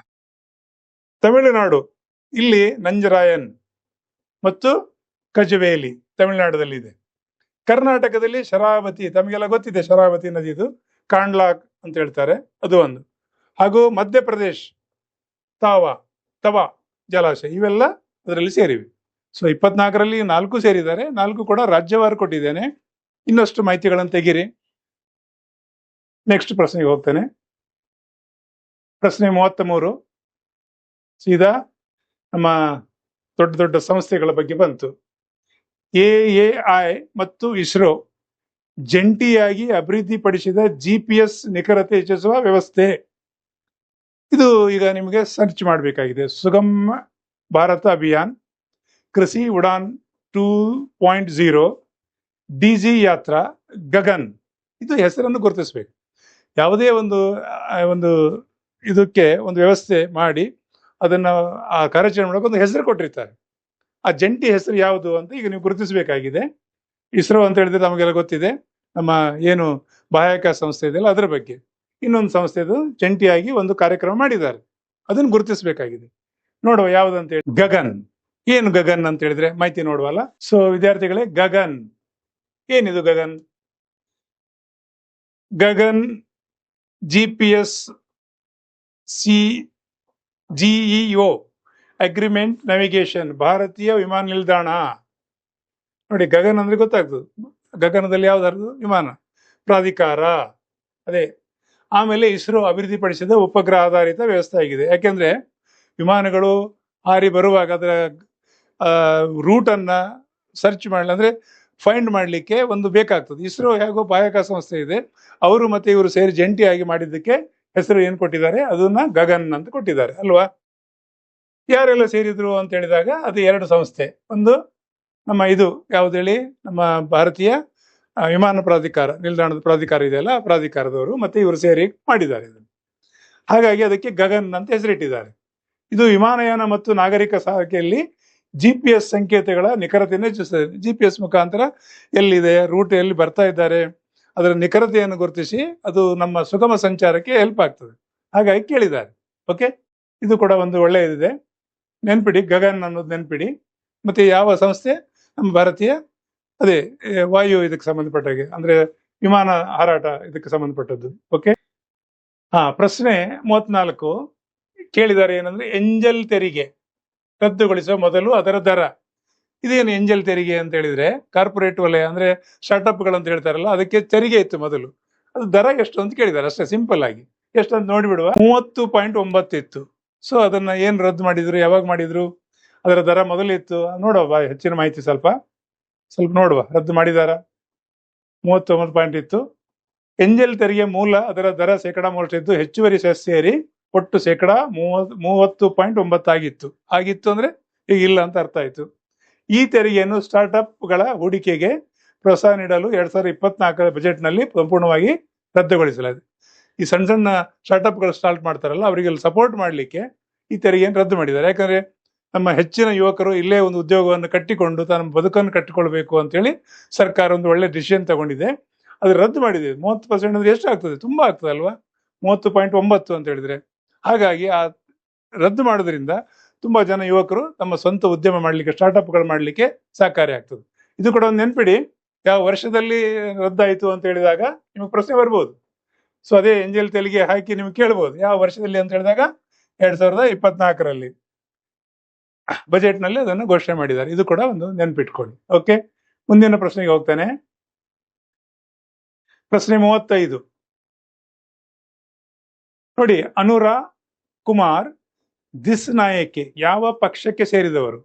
ತಮಿಳುನಾಡು, ಇಲ್ಲಿ ನಂಜರಾಯನ್ ಮತ್ತು ಕಜುವೇಲಿ ತಮಿಳುನಾಡಲ್ಲಿ ಇದೆ. ಕರ್ನಾಟಕದಲ್ಲಿ ಶರಾವತಿ, ತಮಗೆಲ್ಲ ಗೊತ್ತಿದೆ ಶರಾವತಿ ನದಿದು, ಕಾಂಡ್ಲಾ ಅಂತ ಹೇಳ್ತಾರೆ, ಅದು ಒಂದು. ಹಾಗೂ ಮಧ್ಯಪ್ರದೇಶ್ ತವಾ ಜಲಾಶಯ, ಇವೆಲ್ಲ ಅದರಲ್ಲಿ ಸೇರಿವೆ. ಸೊ 24ರಲ್ಲಿ 4 ಸೇರಿದ್ದಾರೆ. 4 ಕೂಡ ರಾಜ್ಯವಾರು ಕೊಟ್ಟಿದ್ದೇನೆ. ಇನ್ನಷ್ಟು ಮಾಹಿತಿಗಳನ್ನು ತೆಗೀರಿ. ನೆಕ್ಸ್ಟ್ ಪ್ರಶ್ನೆಗೆ ಹೋಗ್ತೇನೆ. ಪ್ರಶ್ನೆ 33 ಸೀದಾ ನಮ್ಮ ದೊಡ್ಡ ದೊಡ್ಡ ಸಂಸ್ಥೆಗಳ ಬಗ್ಗೆ ಬಂತು. ಎಎಐ ಮತ್ತು ಇಸ್ರೋ ಜಂಟಿಯಾಗಿ ಅಭಿವೃದ್ಧಿಪಡಿಸಿದ GPS ನಿಖರತೆ ಹೆಚ್ಚಿಸುವ ವ್ಯವಸ್ಥೆ. ಇದು ಈಗ ನಿಮಗೆ ಸರ್ಚ್ ಮಾಡಬೇಕಾಗಿದೆ. ಸುಗಮ ಭಾರತ ಅಭಿಯಾನ್, ಕೃಷಿ ಉಡಾನ್ 2.0, ಡಿಜಿ ಯಾತ್ರಾ, ಗಗನ್. ಇದು ಹೆಸರನ್ನು ಗುರುತಿಸ್ಬೇಕು. ಯಾವುದೇ ಒಂದು ಇದಕ್ಕೆ ಒಂದು ವ್ಯವಸ್ಥೆ ಮಾಡಿ ಅದನ್ನ ಆ ಕಾರ್ಯಾಚರಣೆ ಮಾಡೋಕೆ ಒಂದು ಹೆಸರು ಕೊಟ್ಟಿರ್ತಾರೆ. ಆ ಜಂಟಿ ಹೆಸರು ಯಾವುದು ಅಂತ ಈಗ ನೀವು ಗುರುತಿಸಬೇಕಾಗಿದೆ. ಇಸ್ರೋ ಅಂತ ಹೇಳಿದ್ರೆ ನಮಗೆಲ್ಲ ಗೊತ್ತಿದೆ, ನಮ್ಮ ಏನು ಬಾಹ್ಯಾಕಾಶ ಸಂಸ್ಥೆ ಇದೆಯಲ್ಲ ಅದರ ಬಗ್ಗೆ. ಇನ್ನೊಂದು ಸಂಸ್ಥೆದು ಜಂಟಿಯಾಗಿ ಒಂದು ಕಾರ್ಯಕ್ರಮ ಮಾಡಿದ್ದಾರೆ, ಅದನ್ನು ಗುರುತಿಸಬೇಕಾಗಿದೆ. ನೋಡುವ ಯಾವ್ದಂತ ಹೇಳಿ. ಗಗನ್. ಏನು ಗಗನ್ ಅಂತ ಹೇಳಿದ್ರೆ ಮಾಹಿತಿ ನೋಡುವಲ್ಲ. ಸೊ ವಿದ್ಯಾರ್ಥಿಗಳೇ, ಗಗನ್ ಏನಿದು? Gagan GPS GEO agreement navigation, ಭಾರತೀಯ ವಿಮಾನ ನಿಲ್ದಾಣ. ನೋಡಿ, ಗಗನ್ ಅಂದ್ರೆ ಗೊತ್ತಾಗ್ತದೆ, ಗಗನದಲ್ಲಿ ಯಾವ್ದಾದ್ರು ವಿಮಾನ ಪ್ರಾಧಿಕಾರ, ಅದೇ. ಆಮೇಲೆ ಇಸ್ರೋ ಅಭಿವೃದ್ಧಿಪಡಿಸಿದ ಉಪಗ್ರಹ ಆಧಾರಿತ ವ್ಯವಸ್ಥೆ ಆಗಿದೆ. ಯಾಕೆಂದ್ರೆ ವಿಮಾನಗಳು ಹಾರಿ ಬರುವಾಗ ಅದರ ರೂಟ್ ಅನ್ನ ಸರ್ಚ್ ಮಾಡಲಿ, ಅಂದ್ರೆ ಫೈಂಡ್ ಮಾಡಲಿಕ್ಕೆ ಒಂದು ಬೇಕಾಗ್ತದೆ. ಇಸ್ರೋ ಹೇಗೋ ಬಾಹ್ಯಾಕಾಶ ಸಂಸ್ಥೆ ಇದೆ, ಅವರು ಮತ್ತೆ ಇವರು ಸೇರಿ ಜಂಟಿಯಾಗಿ ಮಾಡಿದ್ದಕ್ಕೆ ಹೆಸರು ಏನು ಕೊಟ್ಟಿದ್ದಾರೆ, ಅದನ್ನ ಗಗನ್ ಅಂತ ಕೊಟ್ಟಿದ್ದಾರೆ ಅಲ್ವಾ. ಯಾರೆಲ್ಲ ಸೇರಿದ್ರು ಅಂತ ಹೇಳಿದಾಗ ಅದು 2 ಸಂಸ್ಥೆ. ಒಂದು ನಮ್ಮ ಇದು ಯಾವ್ದು ಹೇಳಿ, ನಮ್ಮ ಭಾರತೀಯ ವಿಮಾನ ಪ್ರಾಧಿಕಾರ, ನಿಲ್ದಾಣದ ಪ್ರಾಧಿಕಾರ ಇದೆಯಲ್ಲ, ಆ ಪ್ರಾಧಿಕಾರದವರು ಮತ್ತೆ ಇವರು ಸೇರಿ ಮಾಡಿದ್ದಾರೆ ಇದನ್ನು. ಹಾಗಾಗಿ ಅದಕ್ಕೆ ಗಗನ್ ಅಂತ ಹೆಸರಿಟ್ಟಿದ್ದಾರೆ. ಇದು ವಿಮಾನಯಾನ ಮತ್ತು ನಾಗರಿಕ ಸಾರಿಗೆಯಲ್ಲಿ GPS ಸಂಕೇತಗಳ ನಿಖರತೆಯನ್ನು ಹೆಚ್ಚಿಸುತ್ತದೆ. GPS ಮುಖಾಂತರ ಎಲ್ಲಿದೆ, ರೂಟ್ ಎಲ್ಲಿ ಬರ್ತಾ ಇದ್ದಾರೆ, ಅದರ ನಿಖರತೆಯನ್ನು ಗುರುತಿಸಿ ಅದು ನಮ್ಮ ಸುಗಮ ಸಂಚಾರಕ್ಕೆ ಹೆಲ್ಪ್ ಆಗ್ತದೆ. ಹಾಗಾಗಿ ಕೇಳಿದ್ದಾರೆ. ಓಕೆ, ಇದು ಕೂಡ ಒಂದು ಒಳ್ಳೆಯದಿದೆ. ನೆನ್ಪಿಡಿ, ಗಗನ್ ಅನ್ನೋದು ನೆನ್ಪಿಡಿ. ಮತ್ತೆ ಯಾವ ಸಂಸ್ಥೆ? ನಮ್ಮ ಭಾರತೀಯ ಅದೇ ವಾಯು ಇದಕ್ಕೆ ಸಂಬಂಧಪಟ್ಟಾಗೆ, ಅಂದ್ರೆ ವಿಮಾನ ಹಾರಾಟ ಇದಕ್ಕೆ ಸಂಬಂಧಪಟ್ಟದ್ದು. ಓಕೆ, ಪ್ರಶ್ನೆ 34 ಕೇಳಿದ್ದಾರೆ ಏನಂದ್ರೆ ಎಂಜಲ್ ತೆರಿಗೆ ರದ್ದುಗೊಳಿಸುವ ಮೊದಲು ಅದರ ದರ. ಇದೇನು ಎಂಜಲ್ ತೆರಿಗೆ ಅಂತ ಹೇಳಿದ್ರೆ ಕಾರ್ಪೊರೇಟ್ ವಲಯ ಅಂದ್ರೆ ಸ್ಟಾರ್ಟ್ಅಪ್ಗಳಂತ ಹೇಳ್ತಾರಲ್ಲ, ಅದಕ್ಕೆ ತೆರಿಗೆ ಇತ್ತು ಮೊದಲು. ಅದು ದರ ಎಷ್ಟು ಅಂತ ಕೇಳಿದ್ದಾರೆ ಅಷ್ಟೇ, ಸಿಂಪಲ್ ಆಗಿ. ಎಷ್ಟು ಅಂತ ನೋಡಿಬಿಡುವ. 30.9 ಇತ್ತು. ಸೊ ಅದನ್ನ ಏನ್ ರದ್ದು ಮಾಡಿದ್ರು, ಯಾವಾಗ ಮಾಡಿದ್ರು, ಅದರ ದರ ಮೊದಲಿತ್ತು ನೋಡುವ. ಹೆಚ್ಚಿನ ಮಾಹಿತಿ ಸ್ವಲ್ಪ ನೋಡುವ. ರದ್ದು ಮಾಡಿದಾರ 39 ಪಾಯಿಂಟ್ ಇತ್ತು. ಎಂಜಲ್ ತೆರಿಗೆ ಮೂಲ ಅದರ ದರ 3% ಇದ್ದು ಹೆಚ್ಚುವರಿ ಸೆಸ್ ಸೇರಿ ಒಟ್ಟು 30.9 ಆಗಿತ್ತು ಅಂದ್ರೆ ಈಗ ಇಲ್ಲ ಅಂತ ಅರ್ಥ ಆಯ್ತು. ಈ ತೆರಿಗೆಯನ್ನು ಸ್ಟಾರ್ಟ್ಅಪ್ಗಳ ಹೂಡಿಕೆಗೆ ಪ್ರೋತ್ಸಾಹ ನೀಡಲು 2024 ಬಜೆಟ್ನಲ್ಲಿ ಸಂಪೂರ್ಣವಾಗಿ ರದ್ದುಗೊಳಿಸಲಾಗಿದೆ. ಈ ಸಣ್ಣ ಸಣ್ಣ ಸ್ಟಾರ್ಟ್ಅಪ್ಗಳು ಸ್ಟಾರ್ಟ್ ಮಾಡ್ತಾರಲ್ಲ, ಅವರಿಗೆ ಸಪೋರ್ಟ್ ಮಾಡಲಿಕ್ಕೆ ಈ ತೆರಿಗೆಯನ್ನು ರದ್ದು ಮಾಡಿದ್ದಾರೆ. ಯಾಕಂದ್ರೆ ನಮ್ಮ ಹೆಚ್ಚಿನ ಯುವಕರು ಇಲ್ಲೇ ಒಂದು ಉದ್ಯೋಗವನ್ನು ಕಟ್ಟಿಕೊಂಡು ತಮ್ಮ ಬದುಕನ್ನು ಕಟ್ಟಿಕೊಳ್ಬೇಕು ಅಂತೇಳಿ ಸರ್ಕಾರ ಒಂದು ಒಳ್ಳೆ ಡಿಸಿಷನ್ ತಗೊಂಡಿದೆ. ಅದು ರದ್ದು ಮಾಡಿದೆ. 30% ಅಂದ್ರೆ ಎಷ್ಟು ಆಗ್ತದೆ? ತುಂಬಾ ಆಗ್ತದೆ ಅಲ್ವಾ? 30.9 ಅಂತ ಹೇಳಿದ್ರೆ. ಹಾಗಾಗಿ ಆ ರದ್ದು ಮಾಡೋದ್ರಿಂದ ತುಂಬಾ ಜನ ಯುವಕರು ತಮ್ಮ ಸ್ವಂತ ಉದ್ಯಮ ಮಾಡ್ಲಿಕ್ಕೆ, ಸ್ಟಾರ್ಟ್ಅಪ್ಗಳು ಮಾಡ್ಲಿಕ್ಕೆ ಸಹಕಾರಿ ಆಗ್ತದೆ. ಇದು ಕೂಡ ಒಂದು ನೆನ್ಪಿಡಿ, ಯಾವ ವರ್ಷದಲ್ಲಿ ರದ್ದಾಯಿತು ಅಂತ ಹೇಳಿದಾಗ ನಿಮಗೆ ಪ್ರಶ್ನೆ ಬರ್ಬೋದು. ಸೊ ಅದೇ ಎಂಜಲ್ ತೆರಿಗೆ ಹಾಕಿ ನಿಮ್ಗೆ ಕೇಳ್ಬೋದು ಯಾವ ವರ್ಷದಲ್ಲಿ ಅಂತ ಹೇಳಿದಾಗ 2024ರಲ್ಲಿ ಬಜೆಟ್ ನಲ್ಲಿ ಅದನ್ನು ಘೋಷಣೆ ಮಾಡಿದ್ದಾರೆ. ಇದು ಕೂಡ ಒಂದು ನೆನ್ಪಿಟ್ಕೊಳ್ಳಿ. ಓಕೆ, ಮುಂದಿನ ಪ್ರಶ್ನೆಗೆ ಹೋಗ್ತಾನೆ. ಪ್ರಶ್ನೆ 35 ನೋಡಿ. ಅನುರಾ ಕುಮಾರ್ ದಿಸ್ನಾಯಕೆ ಯಾವ ಪಕ್ಷಕ್ಕೆ ಸೇರಿದವರು?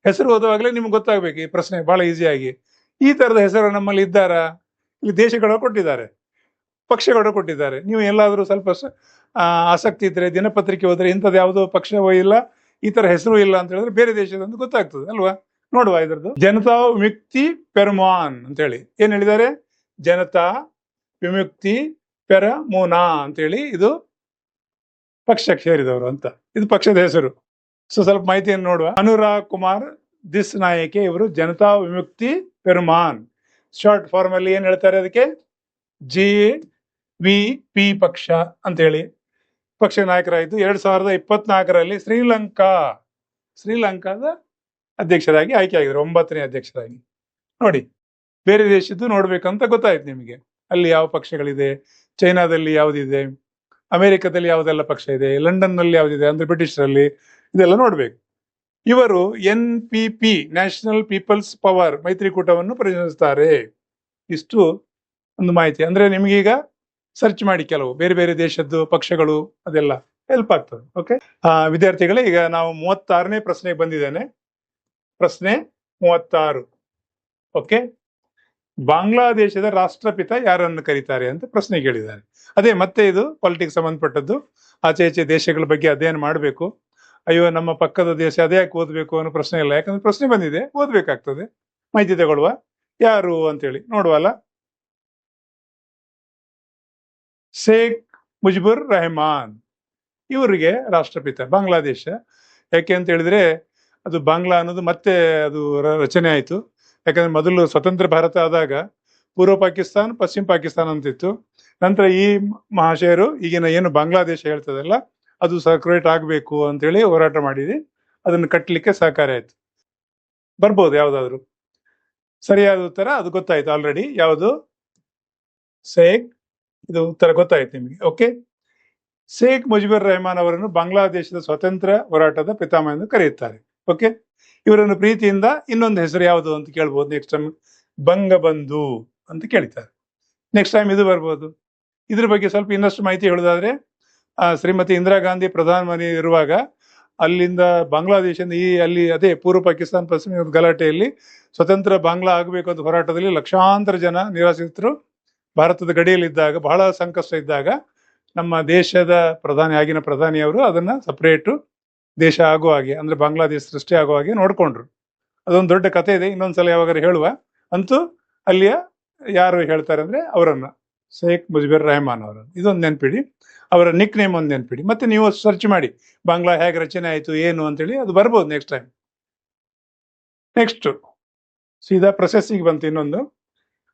ಹೆಸರು ಓದುವಾಗಲೇ ನಿಮ್ಗೆ ಗೊತ್ತಾಗ್ಬೇಕು. ಈ ಪ್ರಶ್ನೆ ಬಹಳ ಈಸಿಯಾಗಿ. ಈ ತರದ ಹೆಸರು ನಮ್ಮಲ್ಲಿ ಇದ್ದಾರಾ? ಇಲ್ಲಿ ದೇಶಗಳು ಕೊಟ್ಟಿದ್ದಾರೆ, ಪಕ್ಷಗಳು ಕೊಟ್ಟಿದ್ದಾರೆ. ನೀವು ಎಲ್ಲಾದ್ರೂ ಸ್ವಲ್ಪ ಆಸಕ್ತಿ ಇದ್ರೆ ದಿನಪತ್ರಿಕೆ ಹೋದ್ರೆ ಇಂಥದ್ದು ಯಾವುದೋ ಪಕ್ಷವೋ ಇಲ್ಲ, ಈ ತರ ಹೆಸರು ಇಲ್ಲ ಅಂತ ಹೇಳಿದ್ರೆ ಬೇರೆ ದೇಶದಂತ ಗೊತ್ತಾಗ್ತದೆ ಅಲ್ವಾ? ನೋಡುವ ಇದರದ್ದು. ಜನತಾ ವಿಮುಕ್ತಿ ಪೆರ್ಮಾನ್ ಅಂತ ಹೇಳಿ ಏನ್ ಹೇಳಿದ್ದಾರೆ? ಜನತಾ ವಿಮುಕ್ತಿ ಪೆರಮುನಾ ಅಂತೇಳಿ ಇದು ಪಕ್ಷಕ್ಕೆ ಸೇರಿದವರು ಅಂತ, ಇದು ಪಕ್ಷದ ಹೆಸರು. ಸೊ ಸ್ವಲ್ಪ ಮಾಹಿತಿಯನ್ನು ನೋಡುವ. ಅನುರಾಗ್ ಕುಮಾರ್ ದಿಸ್ನಾಯಕೆ ಇವರು ಜನತಾ ವಿಮುಕ್ತಿ ಪೆರ್ಮಾನ್, ಶಾರ್ಟ್ ಫಾರ್ಮ್ ಅಲ್ಲಿ ಏನ್ ಹೇಳ್ತಾರೆ ಅದಕ್ಕೆ? JVP ಪಕ್ಷ ಅಂತೇಳಿ ಪಕ್ಷ ನಾಯಕರಾಯಿತು. 2024ರಲ್ಲಿ ಶ್ರೀಲಂಕಾದ ಅಧ್ಯಕ್ಷರಾಗಿ ಆಯ್ಕೆ ಆಗಿದ್ರು, 9ನೇ ಅಧ್ಯಕ್ಷರಾಗಿ. ನೋಡಿ, ಬೇರೆ ದೇಶದ್ದು ನೋಡ್ಬೇಕಂತ ಗೊತ್ತಾಯ್ತು ನಿಮಗೆ. ಅಲ್ಲಿ ಯಾವ ಪಕ್ಷಗಳಿದೆ, ಚೈನಾದಲ್ಲಿ ಯಾವುದಿದೆ, ಅಮೆರಿಕದಲ್ಲಿ ಯಾವುದೆಲ್ಲ ಪಕ್ಷ ಇದೆ, ಲಂಡನ್ ನಲ್ಲಿ ಯಾವುದಿದೆ ಅಂದ್ರೆ ಬ್ರಿಟಿಷರಲ್ಲಿ, ಇದೆಲ್ಲ ನೋಡ್ಬೇಕು. ಇವರು NPP ನ್ಯಾಷನಲ್ ಪೀಪಲ್ಸ್ ಪವರ್ ಮೈತ್ರಿಕೂಟವನ್ನು ಪ್ರತಿನಿಧಿಸುತ್ತಾರೆ. ಇಷ್ಟು ಒಂದು ಮಾಹಿತಿ. ಅಂದ್ರೆ ನಿಮ್ಗೀಗ ಸರ್ಚ್ ಮಾಡಿ ಕೆಲವು ಬೇರೆ ಬೇರೆ ದೇಶದ್ದು ಪಕ್ಷಗಳು ಅದೆಲ್ಲ ಹೆಲ್ಪ್ ಆಗ್ತದೆ. ಓಕೆ ವಿದ್ಯಾರ್ಥಿಗಳೇ, ಈಗ ನಾವು 36ನೇ ಪ್ರಶ್ನೆಗೆ ಬಂದಿದ್ದೇನೆ. ಪ್ರಶ್ನೆ 36. ಓಕೆ, ಬಾಂಗ್ಲಾದೇಶದ ರಾಷ್ಟ್ರಪಿತ ಯಾರನ್ನು ಕರೀತಾರೆ ಅಂತ ಪ್ರಶ್ನೆ ಕೇಳಿದ್ದಾರೆ. ಅದೇ ಮತ್ತೆ ಇದು ಪಾಲಿಟಿಕ್ಸ್ ಸಂಬಂಧಪಟ್ಟದ್ದು. ಆಚೆ ಈಚೆ ದೇಶಗಳ ಬಗ್ಗೆ ಅಧ್ಯಯನ ಮಾಡಬೇಕು. ಅಯ್ಯೋ ನಮ್ಮ ಪಕ್ಕದ ದೇಶ ಅದೇ ಯಾಕೆ ಓದ್ಬೇಕು ಅನ್ನೋ ಪ್ರಶ್ನೆ ಇಲ್ಲ. ಯಾಕಂದ್ರೆ ಪ್ರಶ್ನೆ ಬಂದಿದೆ, ಓದ್ಬೇಕಾಗ್ತದೆ. ಮಾಹಿತಿ ತಗೊಳ್ಳುವ. ಯಾರು ಅಂತೇಳಿ ನೋಡುವಲ್ಲ. ಶೇಖ್ ಮುಜಿಬುರ್ ರೆಹಮಾನ್ ಇವರಿಗೆ ರಾಷ್ಟ್ರಪಿತ ಬಾಂಗ್ಲಾದೇಶ. ಯಾಕೆ ಅಂತ ಹೇಳಿದ್ರೆ ಅದು ಬಾಂಗ್ಲಾ ಅನ್ನೋದು ಮತ್ತೆ ಅದು ರಚನೆ ಆಯಿತು. ಯಾಕಂದ್ರೆ ಮೊದಲು ಸ್ವತಂತ್ರ ಭಾರತ ಆದಾಗ ಪೂರ್ವ ಪಾಕಿಸ್ತಾನ, ಪಶ್ಚಿಮ ಪಾಕಿಸ್ತಾನ ಅಂತಿತ್ತು. ನಂತರ ಈ ಮಹಾಶಯರು ಈಗಿನ ಏನು ಬಾಂಗ್ಲಾದೇಶ ಹೇಳ್ತದಲ್ಲ, ಅದು ಸೆಪರೇಟ್ ಆಗಬೇಕು ಅಂತೇಳಿ ಹೋರಾಟ ಮಾಡಿದೆ. ಅದನ್ನು ಕಟ್ಟಲಿಕ್ಕೆ ಸಹಕಾರಿ ಆಯ್ತು. ಬರ್ಬೋದು ಯಾವ್ದಾದ್ರು. ಸರಿಯಾದ ಉತ್ತರ ಅದು ಗೊತ್ತಾಯ್ತು ಆಲ್ರೆಡಿ. ಯಾವುದು? ಶೇಖ್. ಇದು ಉತ್ತರ ಗೊತ್ತಾಯ್ತು ನಿಮಗೆ. ಓಕೆ, ಶೇಖ್ ಮುಜಿಬುರ್ ರೆಹಮಾನ್ ಅವರನ್ನು ಬಾಂಗ್ಲಾದೇಶದ ಸ್ವತಂತ್ರ ಹೋರಾಟದ ಪಿತಾಮಹ ಎಂದು ಕರೆಯುತ್ತಾರೆ. ಓಕೆ, ಇವರನ್ನು ಪ್ರೀತಿಯಿಂದ ಇನ್ನೊಂದು ಹೆಸರು ಯಾವುದು ಅಂತ ಕೇಳ್ಬೋದು. ನೆಕ್ಸ್ಟ್ ಟೈಮ್ ಬಂಗಬಂಧು ಅಂತ ಕೇಳ್ತಾರೆ. ನೆಕ್ಸ್ಟ್ ಟೈಮ್ ಇದು ಬರ್ಬೋದು. ಇದ್ರ ಬಗ್ಗೆ ಸ್ವಲ್ಪ ಇನ್ನಷ್ಟು ಮಾಹಿತಿ ಹೇಳೋದಾದ್ರೆ, ಶ್ರೀಮತಿ ಇಂದಿರಾ ಗಾಂಧಿ ಪ್ರಧಾನಮಂತ್ರಿ ಇರುವಾಗ ಅಲ್ಲಿಂದ ಬಾಂಗ್ಲಾದೇಶದಿಂದ ಅಲ್ಲಿ ಅದೇ ಪೂರ್ವ ಪಾಕಿಸ್ತಾನ ಪಶ್ಚಿಮ ಗಲಾಟೆಯಲ್ಲಿ ಸ್ವತಂತ್ರ ಬಾಂಗ್ಲಾ ಆಗಬೇಕು ಅಂತ ಹೋರಾಟದಲ್ಲಿ ಲಕ್ಷಾಂತರ ಜನ ನಿರಾಶ್ರಿತರು ಭಾರತದ ಗಡಿಯಲ್ಲಿದ್ದಾಗ, ಬಹಳ ಸಂಕಷ್ಟ ಇದ್ದಾಗ, ನಮ್ಮ ದೇಶದ ಆಗಿನ ಪ್ರಧಾನಿಯವರು ಅದನ್ನ ಸಪರೇಟು ದೇಶ ಆಗುವ ಹಾಗೆ, ಅಂದ್ರೆ ಬಾಂಗ್ಲಾದೇಶ ಸೃಷ್ಟಿ ಆಗುವ ಹಾಗೆ ನೋಡ್ಕೊಂಡ್ರು. ಅದೊಂದು ದೊಡ್ಡ ಕಥೆ ಇದೆ, ಇನ್ನೊಂದ್ಸಲ ಯಾವಾಗಾರು ಹೇಳುವ. ಅಂತೂ ಅಲ್ಲಿಯ ಯಾರು ಹೇಳ್ತಾರೆ ಅಂದ್ರೆ ಅವರನ್ನ, ಶೇಖ್ ಮುಜಿಬುರ್ ರೆಹಮಾನ್ ಅವರನ್ನು. ಇದೊಂದು ನೆನ್ಪಿಡಿ. ಅವರ ನಿಕ್ ನೇಮ್ ಒಂದು ನೆನ್ಪಿಡಿ. ಮತ್ತೆ ನೀವು ಸರ್ಚ್ ಮಾಡಿ ಬಾಂಗ್ಲಾ ಹೇಗೆ ರಚನೆ ಆಯಿತು ಏನು ಅಂತೇಳಿ, ಅದು ಬರ್ಬೋದು ನೆಕ್ಸ್ಟ್ ಟೈಮ್. ನೆಕ್ಸ್ಟ್ ಸೀದಾ ಪ್ರಶಸ್ತಿಗೆ ಬಂತು ಇನ್ನೊಂದು.